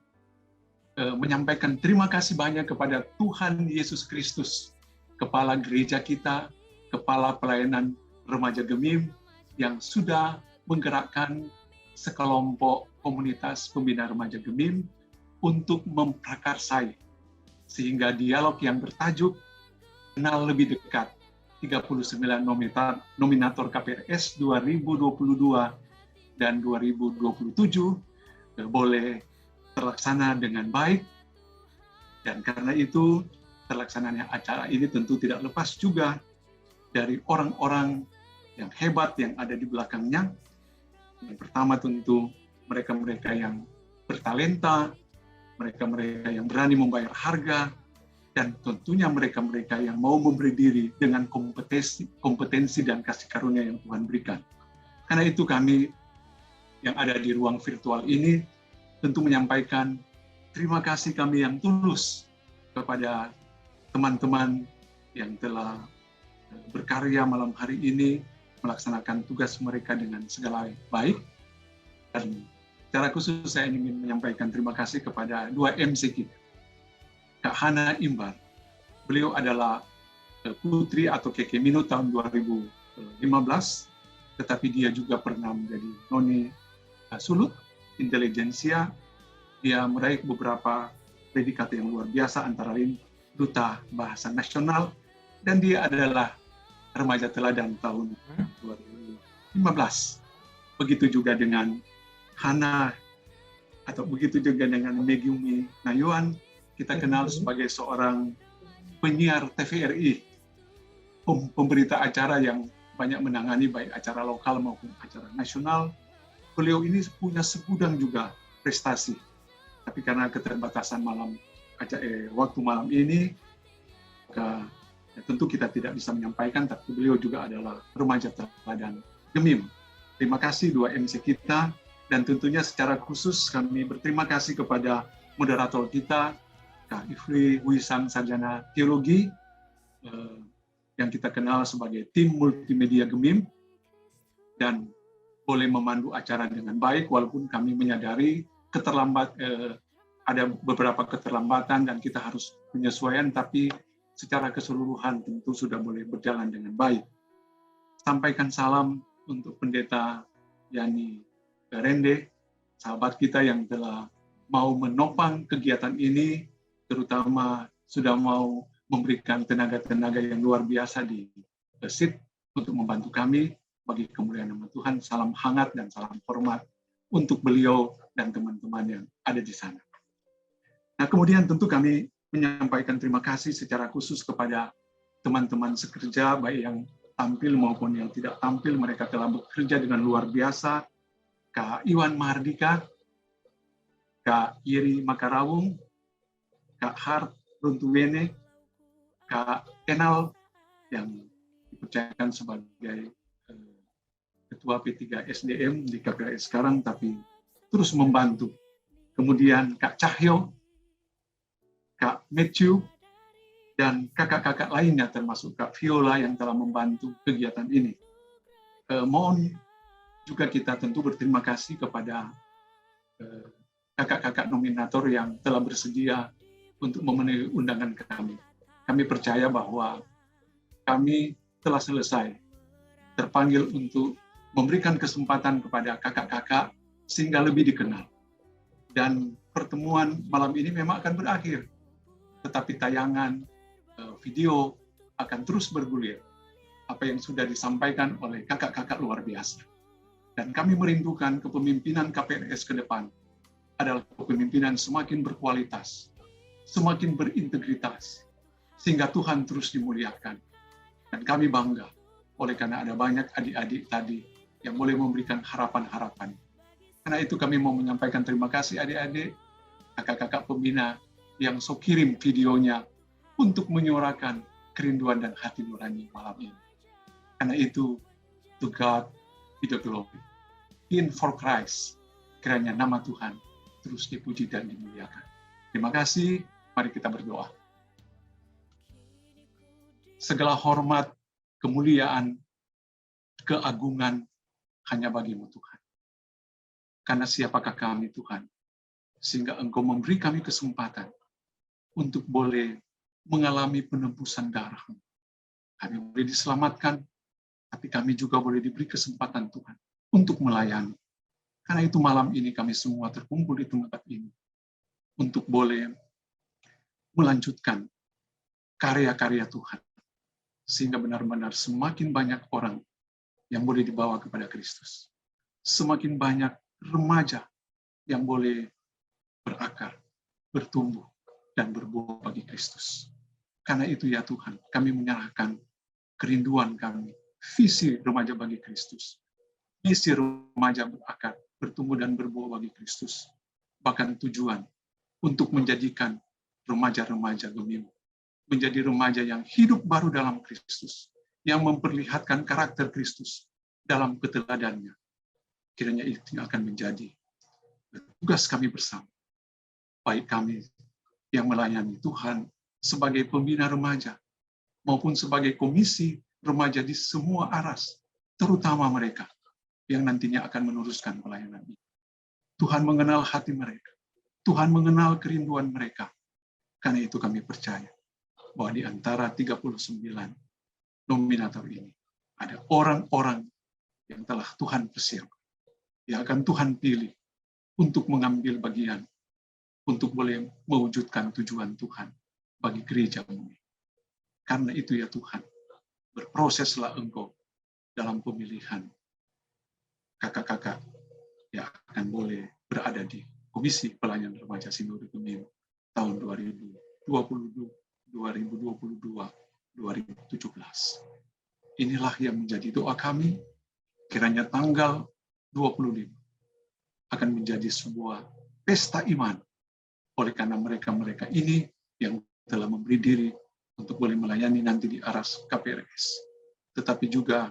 menyampaikan terima kasih banyak kepada Tuhan Yesus Kristus, Kepala Gereja kita, Kepala Pelayanan Remaja Gemim, yang sudah menggerakkan sekelompok komunitas pembina remaja Gemim untuk memprakarsai sehingga dialog yang bertajuk Kenal Lebih Dekat 39 nominator KPRS 2022 dan 2027 boleh terlaksana dengan baik. Dan karena itu terlaksananya acara ini tentu tidak lepas juga dari orang-orang yang hebat yang ada di belakangnya. Yang pertama tentu mereka-mereka yang bertalenta, mereka-mereka yang berani membayar harga, dan tentunya mereka-mereka yang mau memberi diri dengan kompetensi dan kasih karunia yang Tuhan berikan. Karena itu kami yang ada di ruang virtual ini tentu menyampaikan terima kasih kami yang tulus kepada teman-teman yang telah berkarya malam hari ini, melaksanakan tugas mereka dengan segala baik. Dan secara khusus saya ingin menyampaikan terima kasih kepada dua MC kita. Kak Hana Imbar, beliau adalah putri atau Keke Mino tahun 2015, tetapi dia juga pernah menjadi noni Sulut, intelijensia. Dia meraih beberapa predikat yang luar biasa, antara lain Duta Bahasa Nasional, dan dia adalah remaja teladan tahun 2015. Begitu juga dengan Hana, atau begitu juga dengan Megumi Nayuan, kita kenal sebagai seorang penyiar TVRI, pemberita acara yang banyak menangani baik acara lokal maupun acara nasional. Beliau ini punya segudang juga prestasi. Tapi karena keterbatasan waktu malam ini, maka ya tentu kita tidak bisa menyampaikan, tapi beliau juga adalah remaja teladan Gemim. Terima kasih dua MC kita, dan tentunya secara khusus kami berterima kasih kepada moderator kita, Kak Ifri Wisang, sarjana teologi, yang kita kenal sebagai tim multimedia Gemim, dan boleh memandu acara dengan baik, walaupun kami menyadari ada beberapa keterlambatan dan kita harus penyesuaian, tapi secara keseluruhan tentu sudah boleh berjalan dengan baik. Sampaikan salam untuk Pendeta Yani Rende, sahabat kita yang telah mau menopang kegiatan ini, terutama sudah mau memberikan tenaga-tenaga yang luar biasa di SIP untuk membantu kami. Bagi kemuliaan nama Tuhan, salam hangat dan salam hormat untuk beliau dan teman-teman yang ada di sana. Nah, kemudian tentu kami menyampaikan terima kasih secara khusus kepada teman-teman sekerja, baik yang tampil maupun yang tidak tampil. Mereka telah bekerja dengan luar biasa. Kak Iwan Mahardika, Kak Iri Makarawung, Kak Hart Runtuwene, Kak Enal yang dipercayakan sebagai Ketua P3 SDM di KPRS sekarang, tapi terus membantu. Kemudian Kak Cahyo, Kak Matthew, dan kakak-kakak lainnya termasuk Kak Viola yang telah membantu kegiatan ini. Mohon juga kita tentu berterima kasih kepada kakak-kakak nominator yang telah bersedia untuk memenuhi undangan kami. Kami percaya bahwa kami telah selesai terpanggil untuk memberikan kesempatan kepada kakak-kakak sehingga lebih dikenal. Dan pertemuan malam ini memang akan berakhir, tetapi tayangan video akan terus bergulir apa yang sudah disampaikan oleh kakak-kakak luar biasa. Dan kami merindukan kepemimpinan KPRS ke depan adalah kepemimpinan semakin berkualitas, semakin berintegritas, sehingga Tuhan terus dimuliakan. Dan kami bangga oleh karena ada banyak adik-adik tadi yang boleh memberikan harapan-harapan. Karena itu kami mau menyampaikan terima kasih adik-adik, kakak-kakak pembina yang kirim videonya untuk menyuarakan kerinduan dan hati nurani malam ini. Karena itu, to God be the glory. In for Christ, kiranya nama Tuhan terus dipuji dan dimuliakan. Terima kasih, mari kita berdoa. Segala hormat, kemuliaan, keagungan hanya bagimu Tuhan. Karena siapakah kami Tuhan, sehingga Engkau memberi kami kesempatan untuk boleh mengalami penebusan darah-Mu. Kami boleh diselamatkan, tapi kami juga boleh diberi kesempatan Tuhan untuk melayani. Karena itu malam ini kami semua terkumpul di tempat ini untuk boleh melanjutkan karya-karya Tuhan, sehingga benar-benar semakin banyak orang yang boleh dibawa kepada Kristus. Semakin banyak remaja yang boleh berakar, bertumbuh, dan berbuah bagi Kristus. Karena itu ya Tuhan, kami menyerahkan kerinduan kami, visi remaja bagi Kristus. Visi remaja berakar, bertumbuh dan berbuah bagi Kristus. Bahkan tujuan untuk menjadikan remaja-remaja Gemim menjadi remaja yang hidup baru dalam Kristus, yang memperlihatkan karakter Kristus dalam keteladannya. Kiranya itu yang akan menjadi tugas kami bersama. Baik kami yang melayani Tuhan sebagai pembina remaja, maupun sebagai komisi remaja di semua aras, terutama mereka yang nantinya akan meneruskan pelayanan ini. Tuhan mengenal hati mereka. Tuhan mengenal kerinduan mereka. Karena itu kami percaya bahwa di antara 39 nominator ini ada orang-orang yang telah Tuhan persiapkan, yang akan Tuhan pilih untuk mengambil bagian, untuk boleh mewujudkan tujuan Tuhan bagi gereja-Mu. Karena itu ya Tuhan, berproseslah Engkau dalam pemilihan kakak-kakak yang akan boleh berada di Komisi Pelayanan Remaja Sinode Gemim tahun 2022-2017. Inilah yang menjadi doa kami, kiranya tanggal 25 akan menjadi sebuah pesta iman. Oleh karena mereka-mereka ini yang telah memberi diri untuk boleh melayani nanti di aras KPRS. Tetapi juga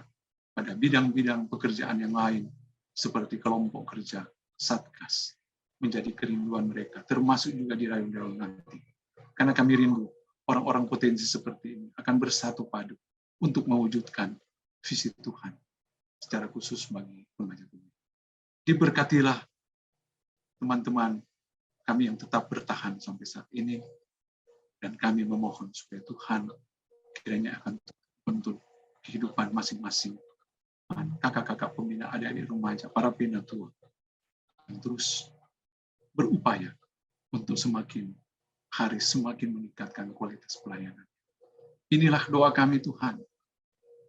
pada bidang-bidang pekerjaan yang lain, seperti kelompok kerja, Satgas, menjadi kerinduan mereka, termasuk juga di Rayon-Rayon nanti. Karena kami rindu orang-orang potensi seperti ini akan bersatu padu untuk mewujudkan visi Tuhan, secara khusus bagi remaja Gemim. Diberkatilah teman-teman kami yang tetap bertahan sampai saat ini, dan kami memohon supaya Tuhan kiranya akan bentuk kehidupan masing-masing kakak-kakak pembina, adik-adik remaja, para penatua, dan terus berupaya untuk semakin hari semakin meningkatkan kualitas pelayanan. Inilah doa kami Tuhan,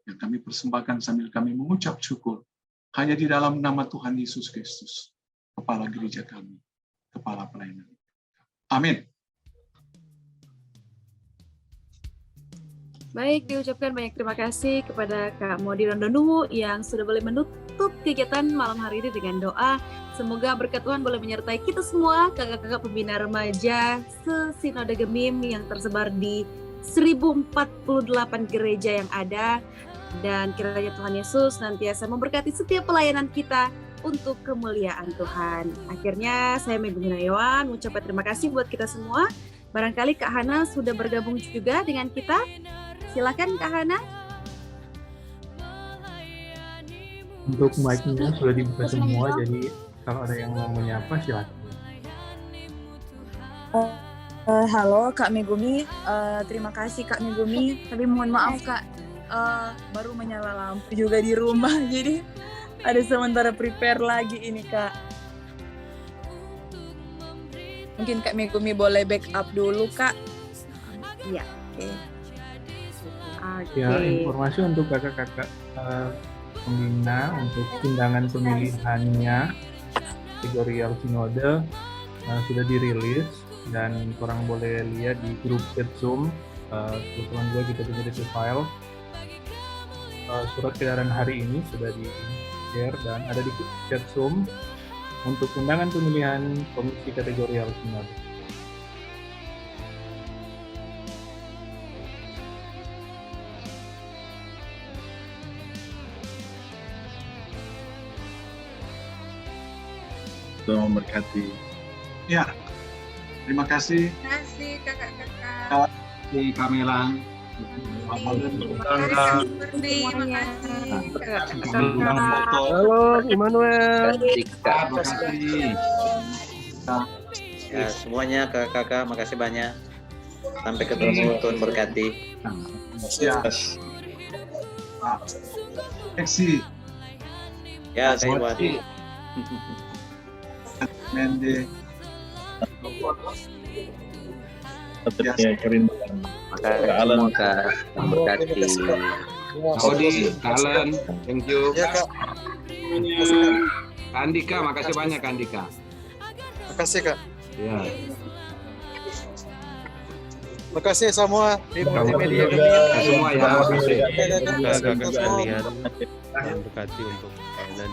yang kami persembahkan sambil kami mengucap syukur hanya di dalam nama Tuhan Yesus Kristus, Kepala Gereja kami, Kepala Pelayanan. Amin. Baik, diucapkan banyak terima kasih kepada Kak Modi Rondonu yang sudah boleh menutup kegiatan malam hari ini dengan doa. Semoga berkat Tuhan boleh menyertai kita semua, kakak-kakak pembina remaja se-Sinode Gemim yang tersebar di 1048 gereja yang ada. Dan kiranya Tuhan Yesus nantiasa memberkati setiap pelayanan kita untuk kemuliaan Tuhan. Akhirnya saya Megumi Nayawan mengucapkan terima kasih buat kita semua. Barangkali Kak Hana sudah bergabung juga dengan kita. Silakan Kak Hana. Untuk mic-nya sudah dibuka semua, jadi kalau ada yang mau menyapa silakan. Halo Kak Megumi, terima kasih Kak Megumi. Tapi mohon maaf Kak, baru menyala lampu juga di rumah, jadi ada sementara prepare lagi ini Kak. Mungkin Kak Megumi boleh backup dulu Kak. Iya, oke. Ya, informasi untuk kakak-kakak pembina untuk undangan pemilihannya kategorial sinode sudah dirilis dan orang boleh lihat di grup chat Zoom. Kebetulan juga kita juga di file surat edaran hari ini sudah di-share dan ada di chat Zoom untuk undangan pemilihan komisi kategorial sinode. Tuhan memberkati. Ya, terima kasih. Terima kasih kakak-kakak. Terima kasih Kamela. Halo, Immanuel. Terima kasih. Ya, semuanya kakak-kakak, makasih banyak. Sampai ketemu, Tuhan berkati. Eksi. Ya, saya buat. Mende. Makasih, Kak. Berkati. Odi, Kalen, thank you. Ya, Kak. Andika, makasih banyak Andika. Makasih, Kak. Ya. Makasih semua di media Semua ya. Kakak-kakak kalian yang berkati untuk pelayanan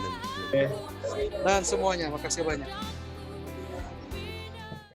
dan semuanya. Makasih banyak.